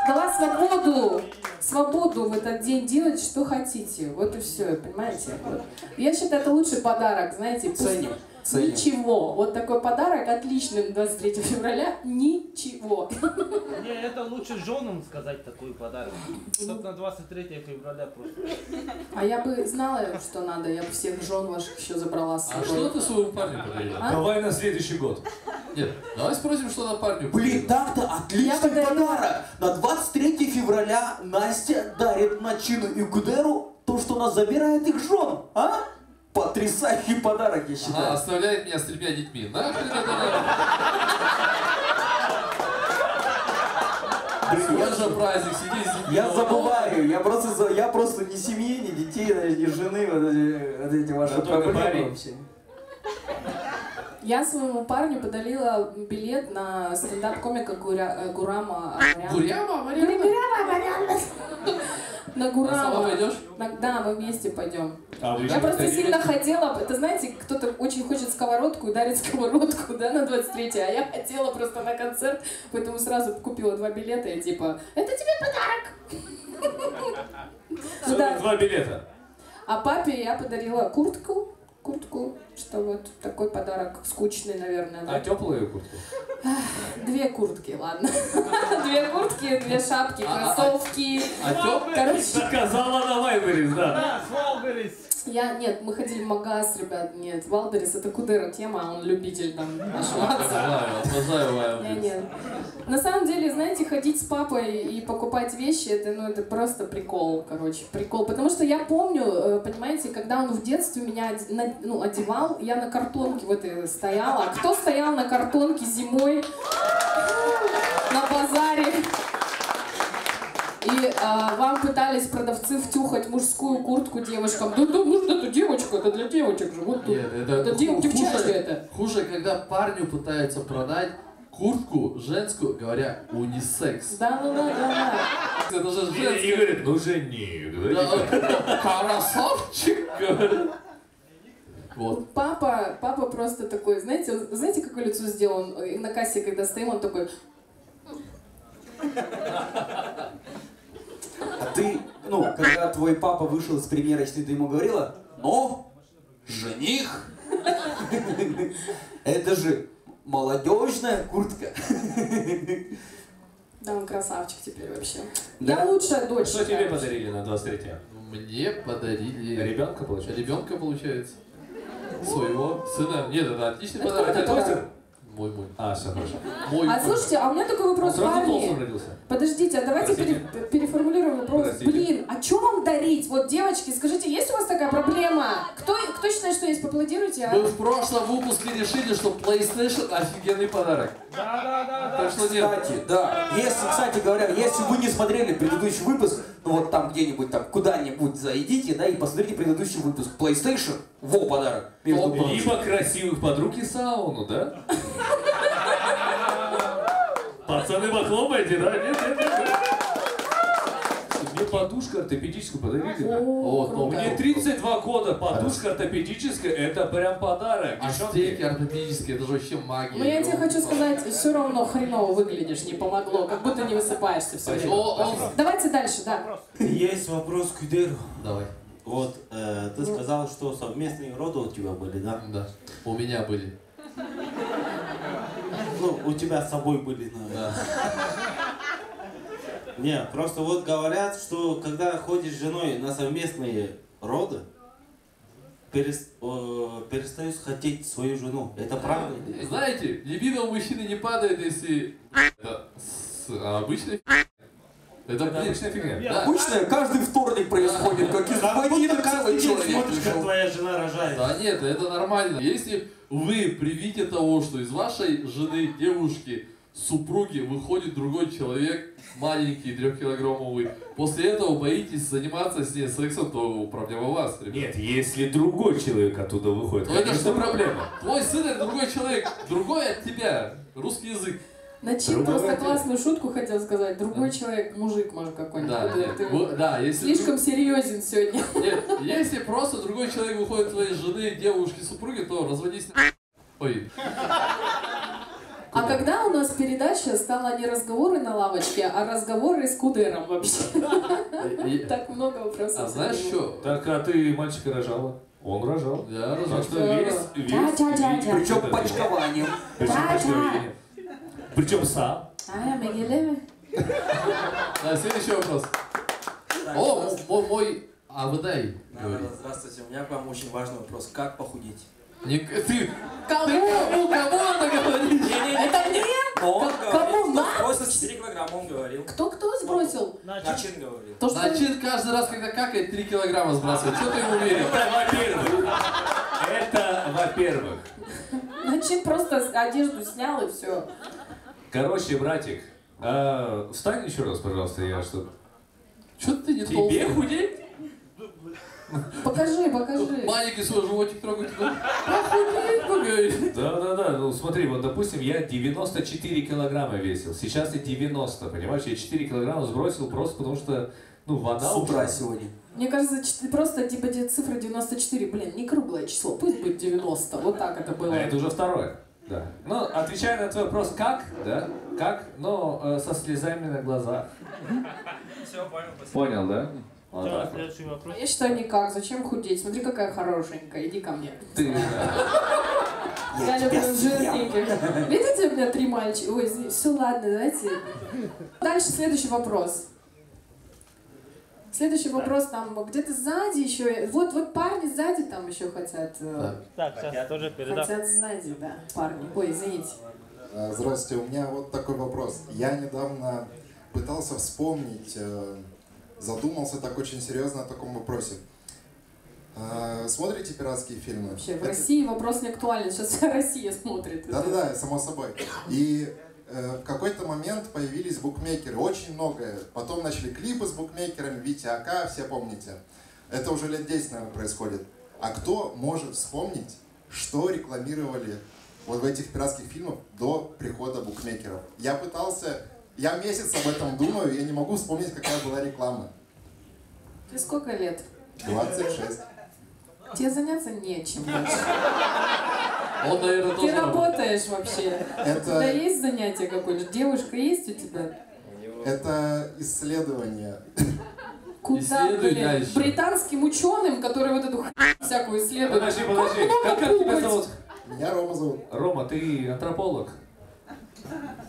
[SPEAKER 2] дала свободу в этот день делать, что хотите. Вот и все, понимаете. Вот. Я считаю, это лучший подарок, знаете.
[SPEAKER 1] Ценим. Ценим.
[SPEAKER 2] Ничего. Вот такой подарок отличный на 23 февраля. Ничего.
[SPEAKER 6] Не, это лучше женам сказать такой подарок. Чтоб на 23 февраля просто.
[SPEAKER 2] А я бы знала, что надо, я бы всех жен ваших еще забрала с
[SPEAKER 4] А
[SPEAKER 2] собой.
[SPEAKER 4] что ты своему парню подарила?
[SPEAKER 2] А?
[SPEAKER 3] Давай на следующий год.
[SPEAKER 4] Нет, давай спросим, что она парню
[SPEAKER 1] Блин,
[SPEAKER 4] подарила.
[SPEAKER 1] так-то
[SPEAKER 2] Я
[SPEAKER 1] отличный
[SPEAKER 2] подарила-
[SPEAKER 1] подарок. На 23 февраля Настя дарит Начину и Гудеру то, что она забирает их жен. А? Потрясающий подарок, я считаю.
[SPEAKER 4] Ага, оставляет меня с 3 детьми. Нахрен это надо?
[SPEAKER 1] Блин,
[SPEAKER 4] Вот же праздник, сиди, сиди.
[SPEAKER 1] я забываю, я просто ни семьи, ни детей, ни жены, вот эти ваши
[SPEAKER 3] Да только
[SPEAKER 1] проблемы
[SPEAKER 3] парень.
[SPEAKER 1] вообще.
[SPEAKER 2] Я своему парню подарила билет на стендап-комика Гурама Амаряна.
[SPEAKER 4] Гуряма,
[SPEAKER 2] Гурама Амаряна. На
[SPEAKER 4] А сама
[SPEAKER 2] Гурама.
[SPEAKER 4] пойдешь?
[SPEAKER 2] Да, мы вместе пойдем.
[SPEAKER 3] А вы
[SPEAKER 2] Я
[SPEAKER 3] же
[SPEAKER 2] просто
[SPEAKER 3] ходили?
[SPEAKER 2] сильно хотела, это знаете, кто-то очень хочет сковородку и дарит сковородку, да, на 23, а я хотела просто на концерт, поэтому сразу купила 2 билета и типа, это тебе подарок! Ну да.
[SPEAKER 3] 2 билета.
[SPEAKER 2] А папе я подарила куртку, что вот такой подарок скучный, наверное,
[SPEAKER 3] А
[SPEAKER 2] да?
[SPEAKER 3] теплую куртку?
[SPEAKER 2] 2 куртки, ладно. 2 куртки, 2 шапки, кроссовки. Короче,
[SPEAKER 3] Заказала на Вайберис, да.
[SPEAKER 6] Да, Свалберис.
[SPEAKER 2] нет, мы ходили в магаз, ребят, нет, Валберис это Кудера тема, он любитель там ошибаться.
[SPEAKER 4] Обожаю
[SPEAKER 2] Не,
[SPEAKER 4] Вайлдберрис.
[SPEAKER 2] нет. На самом деле, знаете, ходить с папой и покупать вещи, это просто прикол, короче, прикол. Потому что я помню, понимаете, когда он в детстве меня одевал, я на картонке в этой стояла. Кто стоял на картонке зимой на базаре? И вам пытались продавцы втюхать мужскую куртку девушкам. Да, может, это девочка, это для девочек же. Вот тут.
[SPEAKER 4] Нет,
[SPEAKER 2] Это девчачка это.
[SPEAKER 4] Хуже, когда парню пытаются продать куртку женскую, говоря унисекс.
[SPEAKER 2] Да.
[SPEAKER 4] Это же
[SPEAKER 3] И
[SPEAKER 4] женская.
[SPEAKER 3] говорит, ну жени.
[SPEAKER 4] Да, красавчик, говорит. Вот.
[SPEAKER 2] Папа просто такой, знаете, какое лицо сделал? Он на кассе, когда стоим, он такой,
[SPEAKER 1] А ты, когда твой папа вышел из примерочной, ты ему говорила, но жених, это же молодежная куртка.
[SPEAKER 2] да, он красавчик теперь вообще.
[SPEAKER 1] Да?
[SPEAKER 2] Я лучшая дочь.
[SPEAKER 3] Что тебе
[SPEAKER 2] короче.
[SPEAKER 3] подарили на 23-е?
[SPEAKER 4] Мне подарили
[SPEAKER 3] Ребенка, получается?
[SPEAKER 4] ребенка, получается. Своего сына. Нет, это отличный
[SPEAKER 2] Это
[SPEAKER 4] подарок.
[SPEAKER 2] какой
[SPEAKER 3] Это твой сын?
[SPEAKER 4] Мой.
[SPEAKER 3] А, все хорошо.
[SPEAKER 4] Мой.
[SPEAKER 2] А слушайте, а у меня такой вопрос,
[SPEAKER 3] Сразу толстым
[SPEAKER 2] парни.
[SPEAKER 3] родился?
[SPEAKER 2] Подождите, а давайте
[SPEAKER 3] Простите.
[SPEAKER 2] переформулируем вопрос.
[SPEAKER 3] Простите.
[SPEAKER 2] Блин, а что вам дарить? Вот, девочки, скажите, есть у вас такая проблема? Кто считает, что есть? Поаплодируйте,
[SPEAKER 4] Мы
[SPEAKER 2] а?
[SPEAKER 4] в прошлом выпуске решили, что PlayStation офигенный подарок.
[SPEAKER 6] Да.
[SPEAKER 4] Так что нет.
[SPEAKER 1] Кстати, да, кстати говоря, если вы не смотрели предыдущий выпуск, вот там где-нибудь там куда-нибудь зайдите, да, и посмотрите предыдущий выпуск PlayStation, во подарок. между прочим.
[SPEAKER 3] Либо красивых подруг и сауну, да? Пацаны, похлопайте, да? Нет. Мне подушку ортопедическую подарили.
[SPEAKER 4] Вот,
[SPEAKER 2] О, круто.
[SPEAKER 3] Мне 32 года, подушка ортопедическая, это прям подарок.
[SPEAKER 4] А стейки ортопедические, это же вообще магия.
[SPEAKER 2] Ну, я тебе хочу сказать, все равно хреново выглядишь, не помогло, как будто не высыпаешься все время. Давайте дальше, да.
[SPEAKER 7] Есть вопрос к Кудеру.
[SPEAKER 4] Давай.
[SPEAKER 7] Вот, ты сказал, что совместные роды у тебя были, да?
[SPEAKER 4] Да. У меня были.
[SPEAKER 7] Ну, у тебя с собой были, наверное.
[SPEAKER 4] Да.
[SPEAKER 7] Не, просто вот говорят, что когда ходишь с женой на совместные роды, перестаешь хотеть свою жену. Это правда?
[SPEAKER 4] Знаете, либидо у мужчины не падает, если это с обычной это
[SPEAKER 3] обычная фигня.
[SPEAKER 4] Да.
[SPEAKER 1] Обычно каждый вторник происходит, как из
[SPEAKER 7] Как
[SPEAKER 1] вагины
[SPEAKER 7] будто каждый
[SPEAKER 1] целый
[SPEAKER 7] день
[SPEAKER 1] человек
[SPEAKER 7] смотришь, как
[SPEAKER 1] пришел.
[SPEAKER 7] твоя жена рожает.
[SPEAKER 4] Да нет, это нормально. Если вы при виде того, что из вашей жены, девушки, супруги выходит другой человек, маленький, 3-килограммовый, после этого боитесь заниматься с ней сексом, то проблема у вас, ребят.
[SPEAKER 3] Нет, если другой человек оттуда выходит,
[SPEAKER 4] Но это
[SPEAKER 3] конечно,
[SPEAKER 4] что
[SPEAKER 3] проблема.
[SPEAKER 4] Твой сын это другой человек, другой от тебя. Русский язык.
[SPEAKER 2] Начин
[SPEAKER 3] Другой
[SPEAKER 2] просто
[SPEAKER 3] ответ.
[SPEAKER 2] классную шутку хотел сказать. Другой человек, мужик, может, какой-нибудь.
[SPEAKER 4] Да, нет,
[SPEAKER 2] Ты
[SPEAKER 4] да, если
[SPEAKER 2] слишком серьезен сегодня.
[SPEAKER 4] Нет, если просто другой человек выходит твоей жены, девушки, супруги, то разводись на... Ой.
[SPEAKER 2] А когда у нас передача стала не разговоры на лавочке, а разговоры с Кудером вообще? Так много вопросов.
[SPEAKER 4] А знаешь что?
[SPEAKER 3] Так, а ты мальчика рожала? Он рожал.
[SPEAKER 4] Я
[SPEAKER 3] Так
[SPEAKER 4] рожал.
[SPEAKER 3] что весь...
[SPEAKER 2] Тя-тя-тя-тя.
[SPEAKER 1] Причем
[SPEAKER 3] вот это
[SPEAKER 1] почкованием.
[SPEAKER 3] Причем сам.
[SPEAKER 2] Ай, Мегелеме.
[SPEAKER 4] Да, следующий вопрос. О, мой Авдай.
[SPEAKER 8] Здравствуйте, у меня к вам очень важный вопрос. Как похудеть?
[SPEAKER 4] Ты
[SPEAKER 2] Кому?
[SPEAKER 4] кому это говоришь?
[SPEAKER 2] Это мне?
[SPEAKER 8] Но он
[SPEAKER 2] Кому?
[SPEAKER 8] говорил,
[SPEAKER 2] Нам?
[SPEAKER 8] просто 4 килограмма он говорил.
[SPEAKER 2] Кто сбросил?
[SPEAKER 8] Начин говорил.
[SPEAKER 2] То, что...
[SPEAKER 4] Начин каждый раз, когда какает, 3 килограмма сбрасывает. Что ты ему веришь?
[SPEAKER 3] Это во-первых.
[SPEAKER 2] Начин просто одежду снял и все.
[SPEAKER 3] Короче, братик, встань еще раз, пожалуйста, я что...
[SPEAKER 4] Что ты не
[SPEAKER 3] Тебе
[SPEAKER 4] толстый?
[SPEAKER 3] худеть?
[SPEAKER 2] Покажи.
[SPEAKER 4] Маленький свой животик трогает. Похудеть.
[SPEAKER 3] Да, ну смотри, вот допустим, я 94 килограмма весил, сейчас я 90, понимаешь? Я 4 килограмма сбросил просто потому что, ну, вода
[SPEAKER 1] С утра
[SPEAKER 3] ушла.
[SPEAKER 1] сегодня.
[SPEAKER 2] Мне кажется, просто типа цифра 94, блин, не круглое число, пусть будет 90. Вот так это было.
[SPEAKER 3] А это уже второе. Да. Ну, отвечая на твой вопрос, как, да? Как? Ну, со слезами на глазах.
[SPEAKER 8] Все, понял, спасибо.
[SPEAKER 3] Понял, да? Вот
[SPEAKER 6] Давай,
[SPEAKER 3] так вот.
[SPEAKER 6] следующий вопрос.
[SPEAKER 2] Я считаю никак. Зачем худеть? Смотри, какая хорошенькая. Иди ко мне.
[SPEAKER 3] Ты, да.
[SPEAKER 2] Я люблю жирненьких. Видите, у меня 3 мальчика. Ой, все, ладно, давайте. Дальше следующий вопрос. Следующий вопрос там где-то сзади еще. Вот парни сзади там еще хотят.
[SPEAKER 6] Так, сейчас я тоже передам.
[SPEAKER 2] Хотят сзади, да, парни. Ой, извините.
[SPEAKER 9] Здравствуйте, у меня вот такой вопрос. Я недавно пытался вспомнить, задумался так очень серьезно о таком вопросе. Смотрите пиратские фильмы?
[SPEAKER 2] Вообще, в России вопрос не актуален. Сейчас вся Россия смотрит.
[SPEAKER 9] Да, само собой. И в какой-то момент появились букмекеры, очень много. Потом начали клипы с букмекерами, Витя Ака, все помните. Это уже лет 10, наверное, происходит. А кто может вспомнить, что рекламировали вот в этих пиратских фильмах до прихода букмекеров? Я месяц об этом думаю, я не могу вспомнить, какая была реклама.
[SPEAKER 2] Тебе сколько лет?
[SPEAKER 9] 26.
[SPEAKER 2] Тебе заняться нечем больше.
[SPEAKER 4] Он, наверное,
[SPEAKER 2] Ты
[SPEAKER 4] тоже
[SPEAKER 2] работаешь вообще? У тебя
[SPEAKER 9] Это,
[SPEAKER 2] есть занятие какое-нибудь? Девушка есть у тебя?
[SPEAKER 9] это исследование.
[SPEAKER 2] Куда,
[SPEAKER 4] Исследуй
[SPEAKER 2] блин?
[SPEAKER 4] дальше.
[SPEAKER 2] Британским ученым, которые вот эту хуйню всякую исследуют.
[SPEAKER 3] Подожди.
[SPEAKER 2] Как много
[SPEAKER 3] Как тебя
[SPEAKER 2] пукать?
[SPEAKER 3] зовут?
[SPEAKER 9] Меня Рома зовут.
[SPEAKER 3] Рома, ты антрополог?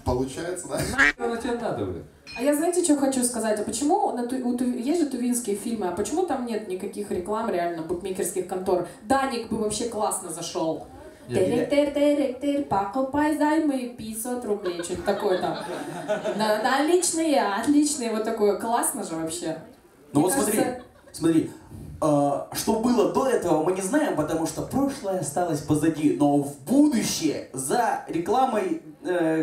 [SPEAKER 9] Получается, да?
[SPEAKER 3] Оно тебе надо, блин.
[SPEAKER 2] А я знаете, что хочу сказать? А почему есть же тувинские фильмы, а почему там нет никаких реклам реально букмекерских контор? Даник бы вообще классно зашел. Терек, покупай займы 500 рублей, что-то такое там. Наличные, отличные, вот такое. Классно же вообще.
[SPEAKER 1] Ну
[SPEAKER 2] Мне
[SPEAKER 1] вот
[SPEAKER 2] кажется,
[SPEAKER 1] смотри, что было до этого, мы не знаем, потому что прошлое осталось позади. Но в будущее за рекламой,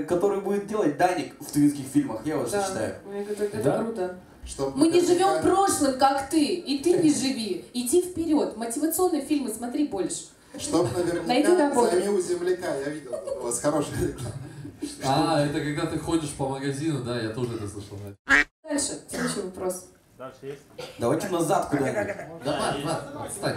[SPEAKER 1] которую будет делать Даник в тувинских фильмах, я вот
[SPEAKER 2] да,
[SPEAKER 1] считаю.
[SPEAKER 2] это
[SPEAKER 3] Да?
[SPEAKER 2] круто.
[SPEAKER 9] Чтобы
[SPEAKER 2] Мы не
[SPEAKER 9] наверняка-
[SPEAKER 2] живем прошлым, как ты, и ты не живи. Иди вперед. Мотивационные фильмы смотри больше.
[SPEAKER 9] Чтоб
[SPEAKER 2] Найди
[SPEAKER 9] наверняка
[SPEAKER 2] работу.
[SPEAKER 9] займи у земляка, я видел, у вас хорошая реклама.
[SPEAKER 4] это когда ты ходишь по магазину, да, я тоже это слышал.
[SPEAKER 2] Дальше, следующий вопрос.
[SPEAKER 6] Дальше есть.
[SPEAKER 1] Давайте назад куда-нибудь.
[SPEAKER 4] Да, отстань.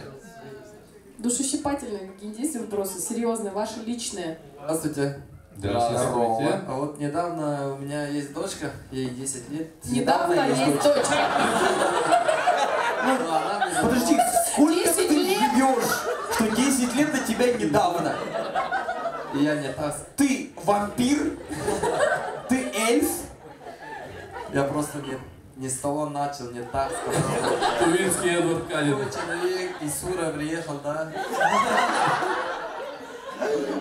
[SPEAKER 2] Душещипательные какие-нибудь есть вопросы? Серьезные, ваши личные.
[SPEAKER 8] Здравствуйте.
[SPEAKER 3] Здравствуйте.
[SPEAKER 8] А вот недавно у меня есть дочка, ей 10 лет.
[SPEAKER 2] Недавно есть дочка.
[SPEAKER 1] Подожди, сколько
[SPEAKER 2] 10
[SPEAKER 1] ты
[SPEAKER 2] лет?
[SPEAKER 1] живешь, что 10 лет до тебя недавно?
[SPEAKER 8] И я не так.
[SPEAKER 1] Ты вампир? Ты эльф?
[SPEAKER 8] Я просто не с того начал, не так сказал.
[SPEAKER 4] Тувинский Эдвард Калин.
[SPEAKER 8] Такой человек из Сура приехал, да?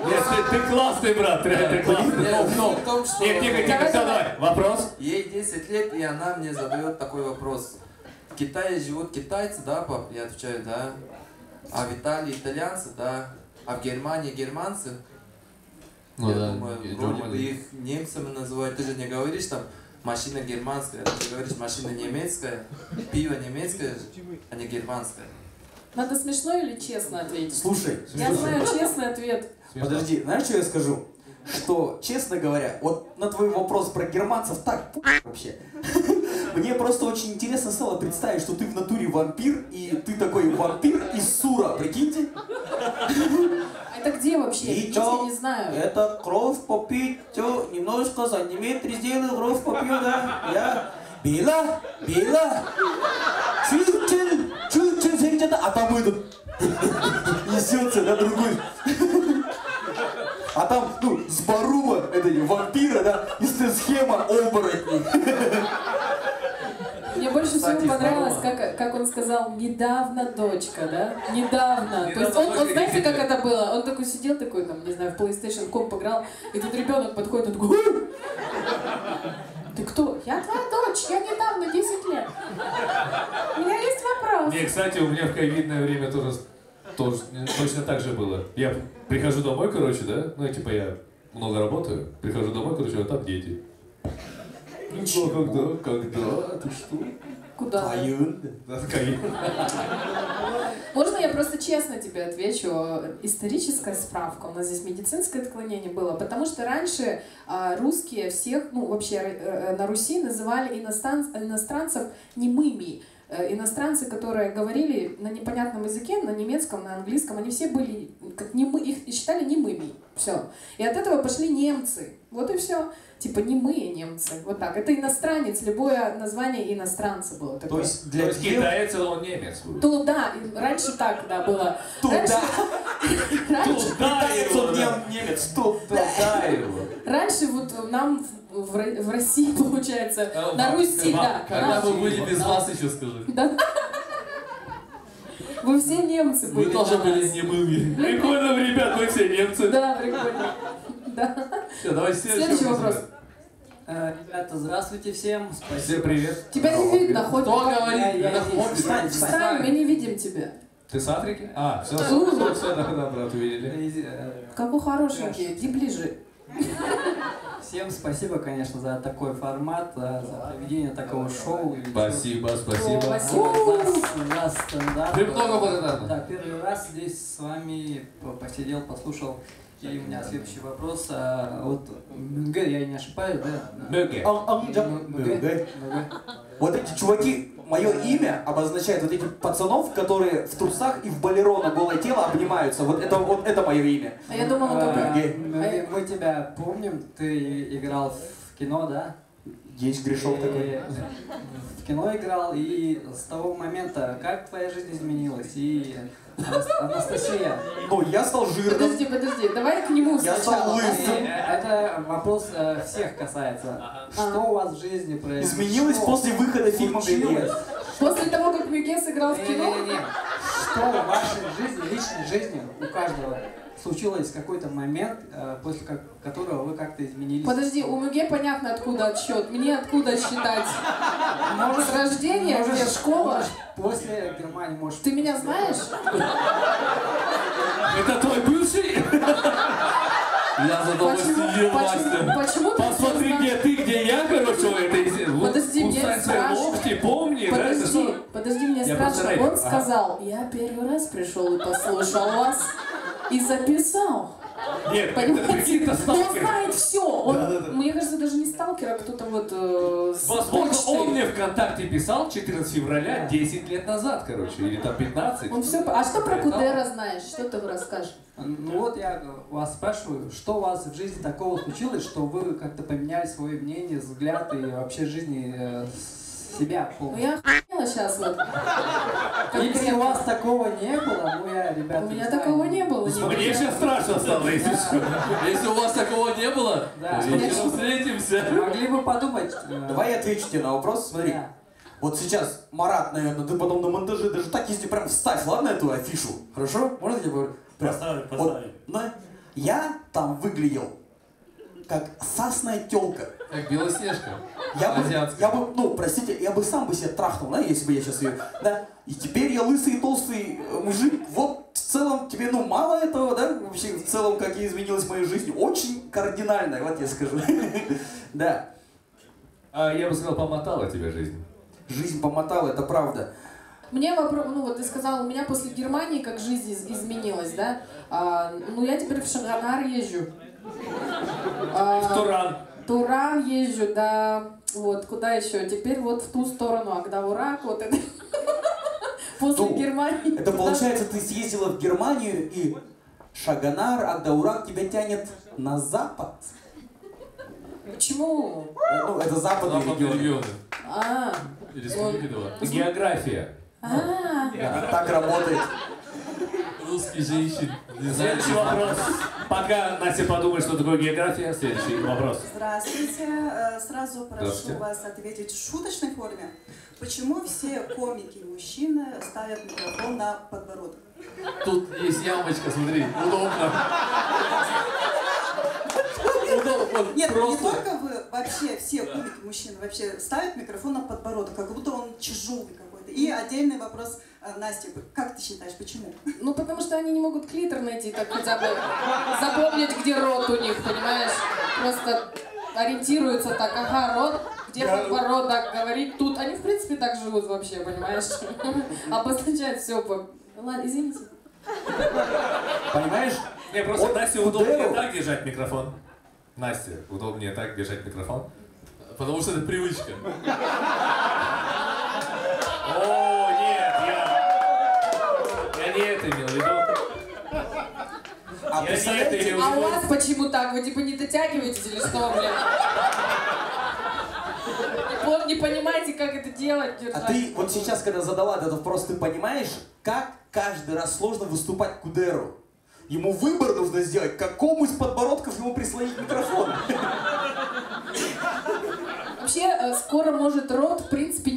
[SPEAKER 3] Нет, ты классный, брат, реально классный.
[SPEAKER 8] Нет, суть в том, что
[SPEAKER 3] Нет, тихо, давай. Вопрос?
[SPEAKER 8] ей 10 лет, и она мне задает такой вопрос. В Китае живут китайцы, да, пап? Я отвечаю, да. А в Италии итальянцы, да. А в Германии германцы?
[SPEAKER 4] Ну
[SPEAKER 8] Я
[SPEAKER 4] да,
[SPEAKER 8] думаю,
[SPEAKER 4] и
[SPEAKER 8] вроде бы
[SPEAKER 4] Германия.
[SPEAKER 8] их немцами называют. Ты же не говоришь там машина германская, ты говоришь машина немецкая, пиво немецкое, а не германское.
[SPEAKER 2] Надо смешно или честно ответить?
[SPEAKER 1] Слушай,
[SPEAKER 2] Я знаю честный ответ.
[SPEAKER 1] подожди, знаешь, что я скажу? Что, честно говоря, вот на твой вопрос про германцев так вообще. Мне просто очень интересно стало представить, что ты в натуре вампир, и ты такой вампир из Сура, прикиньте?
[SPEAKER 2] Это где вообще?
[SPEAKER 1] И
[SPEAKER 2] Я
[SPEAKER 1] чё?
[SPEAKER 2] не знаю.
[SPEAKER 1] Это кровь попить, чё, немножко сантиметр сделаю, кровь попью, да? Я... Бела, чуть-чуть, 생겼다. А там идут. несется, да, другой. А там, ну, с Барума, это не вампира, да, и схема оборотней.
[SPEAKER 2] Мне больше
[SPEAKER 3] Кстати,
[SPEAKER 2] всего понравилось,
[SPEAKER 3] здорово.
[SPEAKER 2] как он сказал, недавно дочка, да? Недавно. То есть
[SPEAKER 3] Недавно
[SPEAKER 2] он, знаете,
[SPEAKER 3] дочка.
[SPEAKER 2] как это было? Он такой сидел, такой, там, не знаю, в PlayStation комп играл, и тут ребенок подходит, он такой, «Ой! Ты кто? Я твоя дочь, я недавно, 10 лет. У меня есть вопрос.
[SPEAKER 3] Не, кстати, у меня в ковидное время тоже точно так же было. Я прихожу домой, короче, да? Ну, типа, я много работаю. Прихожу домой, короче, а там дети. Ну, когда? Ты что?
[SPEAKER 2] Куда?
[SPEAKER 3] Да, Каин.
[SPEAKER 2] Можно я просто честно тебе отвечу? Историческая справка. У нас здесь медицинское отклонение было, потому что раньше русские всех, ну вообще на Руси называли иностранцев немыми. Иностранцы, которые говорили на непонятном языке, на немецком, на английском, они все были как их считали немыми. Все. И от этого пошли немцы. Вот и все. Типа немые немцы. Вот так. Это иностранец. Любое название иностранца было такое.
[SPEAKER 1] То есть для
[SPEAKER 3] китаец, он немец был.
[SPEAKER 2] То да, раньше так, да, было.
[SPEAKER 1] Туда.
[SPEAKER 2] Раньше,
[SPEAKER 1] Китаец, он немец. Туда его.
[SPEAKER 2] раньше вот нам в России, получается, на Руси, да.
[SPEAKER 4] Когда
[SPEAKER 2] да.
[SPEAKER 4] вы были без вас, еще скажи.
[SPEAKER 2] Да. Вы все немцы
[SPEAKER 4] Вы
[SPEAKER 2] были.
[SPEAKER 4] тоже
[SPEAKER 2] на
[SPEAKER 4] были
[SPEAKER 2] нас.
[SPEAKER 4] немыми.
[SPEAKER 3] Прикольно, ребят, мы все немцы.
[SPEAKER 2] Да, прикольно. Да.
[SPEAKER 3] Все, давай
[SPEAKER 2] Следующий вопрос.
[SPEAKER 10] Ребята, здравствуйте всем.
[SPEAKER 3] Всем
[SPEAKER 10] Спасибо.
[SPEAKER 3] привет.
[SPEAKER 2] Тебя не видно, хоть.
[SPEAKER 4] Кто говорит?
[SPEAKER 10] Я
[SPEAKER 4] Это
[SPEAKER 10] здесь.
[SPEAKER 4] хобби.
[SPEAKER 10] Встань,
[SPEAKER 2] Встань, мы не видим тебя.
[SPEAKER 3] Ты с Африки? А, все, да, брат, увидели.
[SPEAKER 2] Какой хорошенький, иди ближе.
[SPEAKER 10] Всем спасибо, конечно, за такой формат, за проведение такого шоу.
[SPEAKER 3] Спасибо, спасибо.
[SPEAKER 10] За стендап.
[SPEAKER 4] Ты много благодарна.
[SPEAKER 10] Да, первый раз здесь с вами посидел, послушал. И у меня следующий вопрос. Вот МГ, я не ошибаюсь, да?
[SPEAKER 3] МГ.
[SPEAKER 10] МГ.
[SPEAKER 1] Вот эти чуваки, мое имя обозначает вот этих пацанов, которые в трусах и в болеро на голое тело обнимаются. Вот это мое имя.
[SPEAKER 2] А я думала, только...
[SPEAKER 10] Мы тебя помним, ты играл в кино, да?
[SPEAKER 1] Есть грешок такой.
[SPEAKER 10] И в кино играл, и с того момента, как твоя жизнь изменилась? И Анастасия.
[SPEAKER 1] Ну, я стал жирным.
[SPEAKER 2] Подожди, давай к нему
[SPEAKER 1] Я стал
[SPEAKER 2] сначала.
[SPEAKER 1] лысым.
[SPEAKER 10] Это вопрос всех касается. Что у вас в жизни произошло?
[SPEAKER 1] Изменилось после выхода фильма
[SPEAKER 10] Случилось?
[SPEAKER 1] «Мегре».
[SPEAKER 2] После того, как Мюге сыграл в кино?
[SPEAKER 10] Не-не-не. Что в вашей жизни, личной жизни, у каждого случилось какой-то момент, после которого вы как-то изменились?
[SPEAKER 2] Подожди, у Мюге понятно, откуда отсчет. Мне откуда считать?
[SPEAKER 10] Может,
[SPEAKER 2] С рождения, где школа?
[SPEAKER 10] После Германии, может...
[SPEAKER 2] Ты меня знаешь?
[SPEAKER 3] Это твой бывший? Я за тобой следил, Настя.
[SPEAKER 2] Почему ты
[SPEAKER 3] Посмотри,
[SPEAKER 2] всё
[SPEAKER 3] где ты, где я, короче, у этой
[SPEAKER 2] Подожди, мне
[SPEAKER 3] кусать свои
[SPEAKER 2] страшно.
[SPEAKER 3] локти, помни, да? Это что?
[SPEAKER 2] Подожди, мне
[SPEAKER 3] Я просто
[SPEAKER 2] страшно.
[SPEAKER 3] рэпер.
[SPEAKER 2] Он сказал, я первый раз пришел и послушал вас и записал.
[SPEAKER 3] Нет, это
[SPEAKER 2] Понимаете?
[SPEAKER 3] какие-то
[SPEAKER 2] Он
[SPEAKER 3] сталкеры.
[SPEAKER 2] знает все. Мне кажется, даже не сталкер, а кто-то вот с
[SPEAKER 3] Возможно,
[SPEAKER 2] почтой.
[SPEAKER 3] он мне ВКонтакте писал 14 февраля 10 лет назад, короче, или там 15.
[SPEAKER 2] Он все... А что про Кудера знаешь? Что ты расскажешь?
[SPEAKER 10] Ну вот я вас спрашиваю, что у вас в жизни такого случилось, что вы как-то поменяли свое мнение, взгляд и вообще жизни себя
[SPEAKER 2] Ну
[SPEAKER 10] полностью?
[SPEAKER 2] я охуела сейчас вот.
[SPEAKER 10] Если у вас такого не было, ну я, ребята,
[SPEAKER 2] У меня
[SPEAKER 10] не знаю.
[SPEAKER 2] такого не было.
[SPEAKER 3] Мне
[SPEAKER 2] никогда.
[SPEAKER 3] сейчас страшно стало, если что.
[SPEAKER 4] Если у вас такого не было,
[SPEAKER 10] Да.
[SPEAKER 4] то вечером встретимся.
[SPEAKER 10] Могли бы подумать.
[SPEAKER 1] Давай я отвечу тебе на вопрос. Смотри.
[SPEAKER 10] Да.
[SPEAKER 1] Вот сейчас, Марат, наверное, ты потом на монтаже даже так, если прям вставь, ладно, эту афишу? Хорошо? Можно тебе говорю?
[SPEAKER 5] Поставим,
[SPEAKER 1] Вот,
[SPEAKER 5] поставим.
[SPEAKER 1] да? Я там выглядел как сасная тёлка.
[SPEAKER 4] Как Белоснежка.
[SPEAKER 1] Я бы, ну, простите, я бы сам бы себя трахнул, да, если бы я сейчас ее, да. И теперь я лысый, толстый мужик. Вот в целом тебе, ну, мало этого, да, вообще в целом, как и изменилась моя жизнь, очень кардинально, вот я скажу. Да.
[SPEAKER 3] А я бы сказал, помотала тебя жизнь.
[SPEAKER 1] Жизнь помотала, это правда.
[SPEAKER 2] Мне вопрос, ну вот ты сказал, у меня после Германии как жизнь изменилась, да? Ну я теперь в Шагонар езжу.
[SPEAKER 3] В Туран.
[SPEAKER 2] Туран езжу, да. Вот, куда еще? Теперь вот в ту сторону, Агдаурак, вот это. После
[SPEAKER 1] Ну,
[SPEAKER 2] Германии.
[SPEAKER 1] Это получается, ты съездила в Германию и Шагонар, Агдаурак тебя тянет на запад.
[SPEAKER 2] Почему?
[SPEAKER 1] Ну, это западные
[SPEAKER 4] Западные
[SPEAKER 1] регионы.
[SPEAKER 4] регионы.
[SPEAKER 2] А,
[SPEAKER 4] И республики 2.
[SPEAKER 3] География.
[SPEAKER 1] Это так работает.
[SPEAKER 4] Русские женщины. Не знаю,
[SPEAKER 3] Следующий вопрос. Пока Настя подумает, что такое география, следующий вопрос.
[SPEAKER 11] Здравствуйте. Сразу прошу вас ответить в шуточной форме. Почему все комики мужчины ставят микрофон на подбородок?
[SPEAKER 4] Тут есть ямочка, смотри, удобно.
[SPEAKER 11] Нет, не только вы, вообще все комики мужчины вообще ставят микрофон на подбородок, как будто он тяжелый какой-то. И отдельный вопрос, Настя, как ты считаешь, почему?
[SPEAKER 2] Ну, потому что они не могут клитор найти, так хотя бы запомнить, где рот у них, понимаешь? Просто ориентируются так, ага, рот, где подбородок, говорить тут. Они, в принципе, так живут вообще, понимаешь? Обозначают все по... Ладно, извините.
[SPEAKER 1] Понимаешь?
[SPEAKER 3] Не, просто Насте удобнее так держать микрофон. Насте удобнее так держать микрофон.
[SPEAKER 4] Потому что это привычка.
[SPEAKER 3] О, нет, я не это имел в виду. Я не это имел в
[SPEAKER 2] А у
[SPEAKER 3] виду.
[SPEAKER 2] вас почему так? Вы типа не дотягиваетесь или что, блин? Не понимаете, как это делать, держать?
[SPEAKER 1] А ты вот сейчас, когда задала этот вопрос, ты понимаешь, как каждый раз сложно выступать кудеру? Ему выбор нужно сделать, какому из подбородков ему прислонить микрофон.
[SPEAKER 2] Вообще, скоро может рот, в принципе,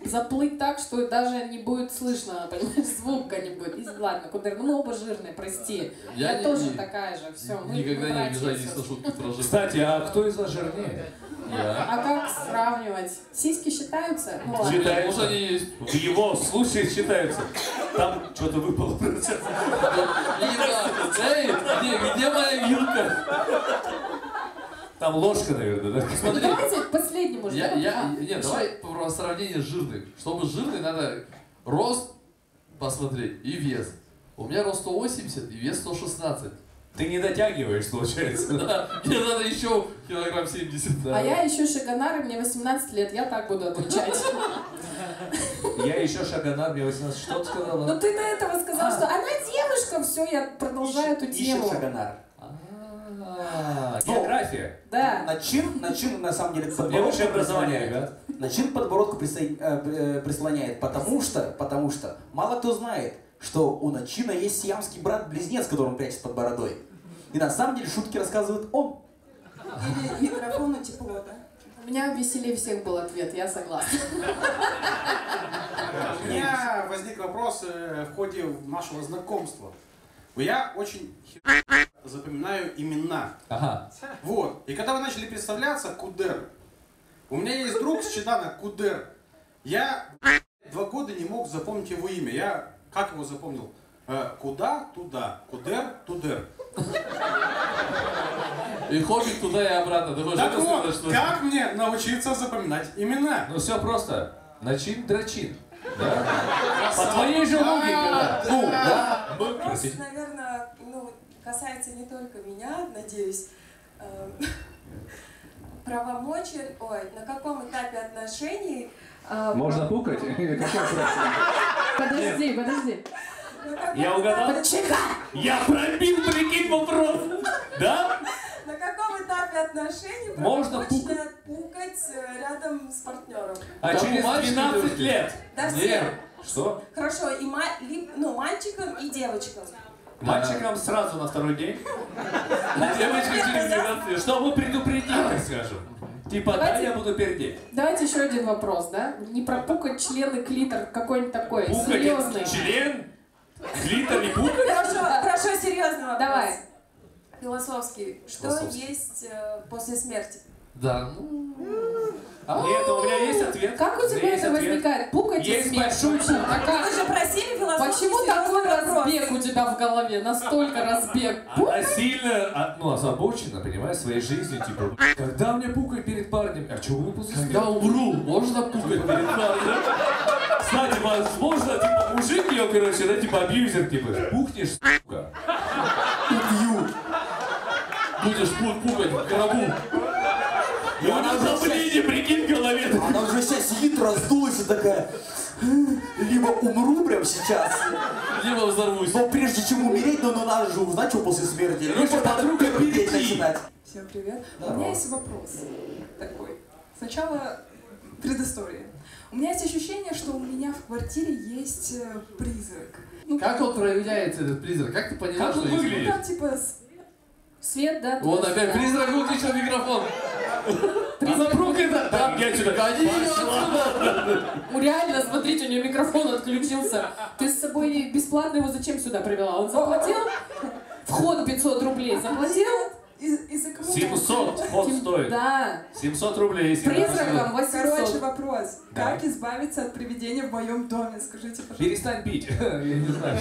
[SPEAKER 2] заплыть так, что даже не будет слышно, понимаешь, звука не будет. Ладно, кудер, ну мы оба жирные, прости. Я тоже такая же, все.
[SPEAKER 4] Никогда не обижайтесь на шутки про жирных.
[SPEAKER 3] Кстати, а кто из вас жирнее?
[SPEAKER 2] А как сравнивать? Сиськи считаются? Ну ладно.
[SPEAKER 3] Считаются. В его случае считаются. Там что-то выпало.
[SPEAKER 4] Эй, где моя вилка?
[SPEAKER 3] Там ложка, наверное, да?
[SPEAKER 4] Смотри.
[SPEAKER 2] Давайте к последнему же.
[SPEAKER 4] Нет, давай про сравнение с жирным. Чтобы жирный, надо рост посмотреть и вес. У меня рост 180 и вес 116.
[SPEAKER 3] Ты не дотягиваешь, получается.
[SPEAKER 4] Да, мне надо еще килограмм 70. Да.
[SPEAKER 2] А я еще шагонар, и мне 18 лет, я так буду отвечать.
[SPEAKER 3] Я еще шагонар, мне 18. Что ты сказала?
[SPEAKER 2] Ну ты до этого сказал, что она девушка, все, я продолжаю эту тему.
[SPEAKER 1] Ищет шагонар.
[SPEAKER 3] География.
[SPEAKER 2] Да.
[SPEAKER 1] Начин, на самом деле,
[SPEAKER 3] Мне лучшее образование, ребят.
[SPEAKER 1] Начин подбородку прислоняет, потому что мало кто знает, что у Начина есть сиамский брат-близнец, который он прячет под бородой. И на самом деле шутки рассказывает он.
[SPEAKER 11] Или микрофону тепло, да?
[SPEAKER 2] У меня веселее всех был ответ, я согласна.
[SPEAKER 12] У меня возник вопрос в ходе нашего знакомства. Я очень запоминаю имена.
[SPEAKER 3] Ага.
[SPEAKER 12] Вот. И когда вы начали представляться, Кудер. У меня есть друг с Чедана, Кудер. Я 2 года не мог запомнить его имя. Я как его запомнил? Куда? Туда. Кудер? Тудер.
[SPEAKER 4] И хоббит туда и обратно.
[SPEAKER 12] Так вот, как мне научиться запоминать имена?
[SPEAKER 3] Ну все просто. Начин-драчин. Да? По твоей же логике, да. Ну, да.
[SPEAKER 13] Вопрос, наверное, касается не только меня, надеюсь. Правомочен, на каком этапе отношений...
[SPEAKER 3] Можно пукать?
[SPEAKER 2] Подожди.
[SPEAKER 3] Я угадал? Я пробил, прикинь, вопрос. Да?
[SPEAKER 13] На каком этапе отношений
[SPEAKER 3] можно
[SPEAKER 13] пукать рядом с партнером?
[SPEAKER 3] А через 12 лет?
[SPEAKER 13] Да все.
[SPEAKER 3] Что?
[SPEAKER 13] Хорошо, и мальчикам и девочкам.
[SPEAKER 3] Мальчикам сразу на второй день? Девочкам через 12 лет. Чтобы предупредить, так скажем. Типа, да, я буду пердеть.
[SPEAKER 2] Давайте еще один вопрос, да? Не пропукать член и клитор, какой-нибудь такой, серьезный.
[SPEAKER 3] Член? Клитор и пукать?
[SPEAKER 13] Хорошо, серьезный вопрос.
[SPEAKER 2] Давай.
[SPEAKER 13] Философский. Что есть после смерти?
[SPEAKER 4] Да.
[SPEAKER 3] Нет, у меня есть ответ.
[SPEAKER 2] Как у тебя это возникает? Пукать и смерть? Вы же
[SPEAKER 13] просили философский.
[SPEAKER 2] Почему такой разбег у тебя в голове? Настолько разбег.
[SPEAKER 3] Она сильно, озабочена, понимаешь, своей жизнью, типа, когда мне пукать перед парнем? А чего вы после смерти?
[SPEAKER 4] Когда умру, можно пукать перед парнем?
[SPEAKER 3] Кстати, возможно, типа, мужик ее, короче, да, типа, абьюзер, типа, пухнешь, сука.
[SPEAKER 1] Убью.
[SPEAKER 4] Будешь пукать в гробу.
[SPEAKER 3] И она в давление, прикинь, в голове.
[SPEAKER 1] Она уже сейчас сидит, раздулась и такая... Либо умру прямо сейчас,
[SPEAKER 4] либо взорвусь.
[SPEAKER 1] Но прежде чем умереть, надо же узнать, что после смерти. Либо подруга перед начинать.
[SPEAKER 11] Всем привет. У меня есть вопрос такой. Сначала предыстория.
[SPEAKER 13] У меня есть ощущение, что у меня в квартире есть призрак. Ну,
[SPEAKER 4] Как он проявляется, этот призрак? Как ты поняла,
[SPEAKER 3] Как
[SPEAKER 4] что
[SPEAKER 3] он
[SPEAKER 4] есть?
[SPEAKER 3] выглядит?
[SPEAKER 13] Ну, там, типа,
[SPEAKER 2] Свет, да?
[SPEAKER 4] Вон опять призрак выключил микрофон. Она проклята! Да,
[SPEAKER 3] я сюда.
[SPEAKER 4] гони ее отсюда!
[SPEAKER 2] Ну реально, смотрите, у нее микрофон отключился. Ты с собой бесплатно его зачем сюда привела? Он заплатил? Вход 500 рублей заплатил?
[SPEAKER 13] Из-за кого?
[SPEAKER 3] 700 вход стоит.
[SPEAKER 2] Да.
[SPEAKER 3] 700 рублей. Если
[SPEAKER 2] Призраком 800.
[SPEAKER 13] Короче, вопрос.
[SPEAKER 3] Да.
[SPEAKER 13] Как избавиться от привидения в моем доме? Скажите, пожалуйста.
[SPEAKER 3] Перестань пить. Я не знаю.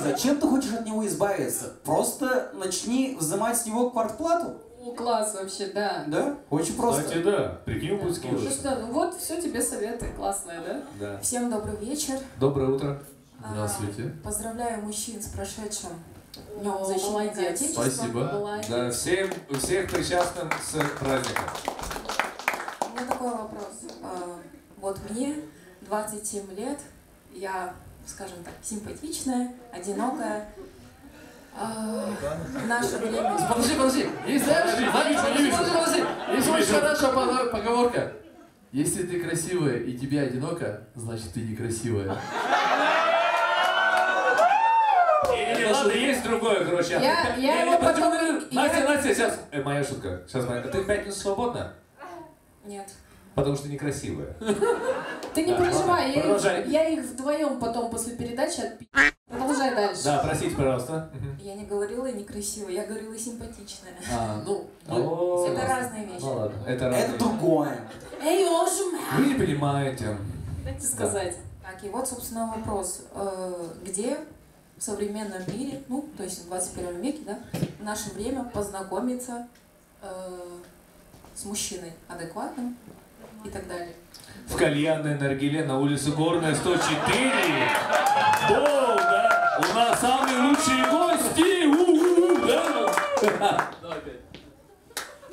[SPEAKER 1] Зачем ты хочешь от него избавиться? Просто начни взимать с него квартплату.
[SPEAKER 2] О, класс вообще, да.
[SPEAKER 1] Да? Очень просто.
[SPEAKER 3] Кстати, да. Прикинь, будет
[SPEAKER 2] Ну
[SPEAKER 3] скидываться.
[SPEAKER 2] что, ну вот, все тебе советы классные, да?
[SPEAKER 3] Да.
[SPEAKER 13] Всем добрый вечер.
[SPEAKER 3] Доброе утро.
[SPEAKER 4] Здравствуйте.
[SPEAKER 11] Поздравляю мужчин с прошедшим
[SPEAKER 2] О,
[SPEAKER 11] Днем защитника
[SPEAKER 2] молодец.
[SPEAKER 11] Отечества.
[SPEAKER 4] Спасибо.
[SPEAKER 3] Да, всех причастным с праздником.
[SPEAKER 11] У меня такой вопрос. Вот мне 27 лет, я, скажем так, симпатичная, одинокая. В наше время...
[SPEAKER 4] Подожди. Есть, подожди. Есть очень хорошая поговорка. Если ты красивая и тебе одиноко, значит ты некрасивая.
[SPEAKER 3] Ладно, есть другое, короче.
[SPEAKER 2] Я его потом...
[SPEAKER 3] Настя, сейчас. Моя шутка. Сейчас, Маринка, ты в пятницу свободна?
[SPEAKER 11] Нет.
[SPEAKER 3] Потому что некрасивая.
[SPEAKER 2] Ты не
[SPEAKER 3] Да,
[SPEAKER 2] переживай,
[SPEAKER 3] ладно, продолжай.
[SPEAKER 2] я их вдвоем потом после передачи отпи***. Продолжай дальше.
[SPEAKER 3] Да, простите, пожалуйста.
[SPEAKER 11] Я не говорила некрасивая, я говорила симпатичная.
[SPEAKER 4] Ну,
[SPEAKER 11] это разные вещи.
[SPEAKER 3] Ну ладно, это разные.
[SPEAKER 1] Это другое.
[SPEAKER 2] Эй, ложу.
[SPEAKER 3] Вы не понимаете.
[SPEAKER 2] Дайте сказать.
[SPEAKER 11] Так, и вот, собственно, вопрос. Где в современном мире, ну, то есть в 21 веке, да, в наше время познакомиться с мужчиной адекватным и так далее?
[SPEAKER 3] В кальянной наргиле на улице Горная, 104. О, да. У нас самые лучшие гости. Да.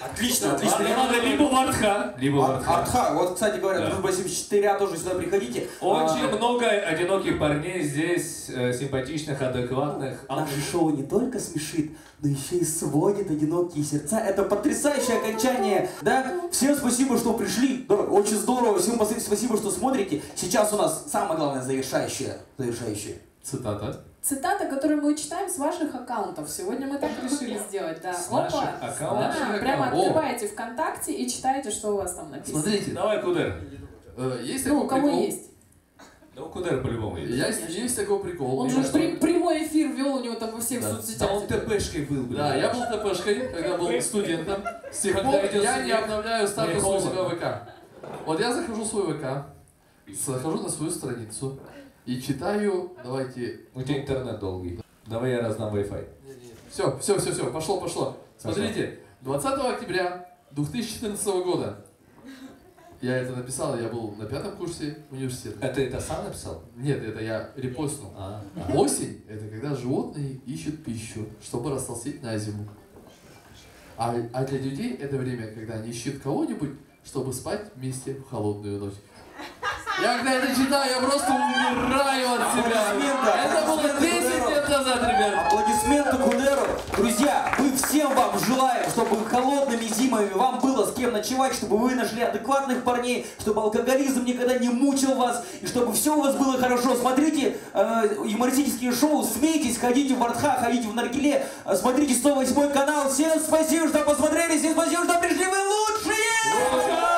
[SPEAKER 1] Отлично.
[SPEAKER 3] Надо либо в Артха, либо в Артха.
[SPEAKER 1] Артха. Вот, кстати говоря,
[SPEAKER 3] Да.
[SPEAKER 1] Дружба 74 тоже сюда приходите.
[SPEAKER 3] Очень много одиноких парней здесь, симпатичных, адекватных.
[SPEAKER 1] Наше шоу не только смешит, но еще и сводит одинокие сердца. Это потрясающее окончание, да? Всем спасибо, что пришли. Да, очень здорово. Всем спасибо, что смотрите. Сейчас у нас самое главное завершающее.
[SPEAKER 4] Цитата.
[SPEAKER 2] Цитата, которую мы читаем с ваших аккаунтов. Сегодня мы так решили сделать, да.
[SPEAKER 3] С наших аккаунтов?
[SPEAKER 2] Да, прямо открываете ВКонтакте и читаете, что у вас там написано.
[SPEAKER 4] Смотрите.
[SPEAKER 3] Давай, Кудер.
[SPEAKER 4] Есть
[SPEAKER 2] Ну,
[SPEAKER 4] такой
[SPEAKER 2] у кого
[SPEAKER 4] прикол.
[SPEAKER 2] есть.
[SPEAKER 3] Ну, Кудер по-любому есть.
[SPEAKER 4] Есть такой прикол.
[SPEAKER 2] Он же прямой эфир вел у него там во всех
[SPEAKER 4] Да.
[SPEAKER 2] соцсетях.
[SPEAKER 3] Да он ТПшкой был, блин.
[SPEAKER 4] Да, я был ТПшкой, когда был студентом. С тех
[SPEAKER 3] Когда
[SPEAKER 4] пор
[SPEAKER 3] идет
[SPEAKER 4] я не
[SPEAKER 3] снег,
[SPEAKER 4] обновляю статус
[SPEAKER 3] мне
[SPEAKER 4] у себя
[SPEAKER 3] холодно.
[SPEAKER 4] в ВК. Вот я захожу в свой ВК, захожу на свою страницу и читаю, давайте...
[SPEAKER 3] У тебя интернет долгий. Давай я раздам Wi-Fi.
[SPEAKER 4] Все, пошло. Смотрите, 20 октября 2014 года я это написал, я был на 5-м курсе университета.
[SPEAKER 3] Это сам написал?
[SPEAKER 4] Нет, это я репостнул. Осень – это когда животные ищут пищу, чтобы растолстеть на зиму. А для людей это время, когда они ищут кого-нибудь, чтобы спать вместе в холодную ночь. Я когда это читаю, я просто умираю от себя. Это было 10 лет назад, ребят.
[SPEAKER 1] Аплодисменты Кудеру. Друзья, мы всем вам желаем, чтобы холодными зимами вам было с кем ночевать, чтобы вы нашли адекватных парней, чтобы алкоголизм никогда не мучил вас, и чтобы все у вас было хорошо. Смотрите юмористические шоу, смейтесь, ходите в Артха, ходите в Наргиле, смотрите 108 канал. Всем спасибо, что посмотрели, всем спасибо, что пришли, вы лучшие!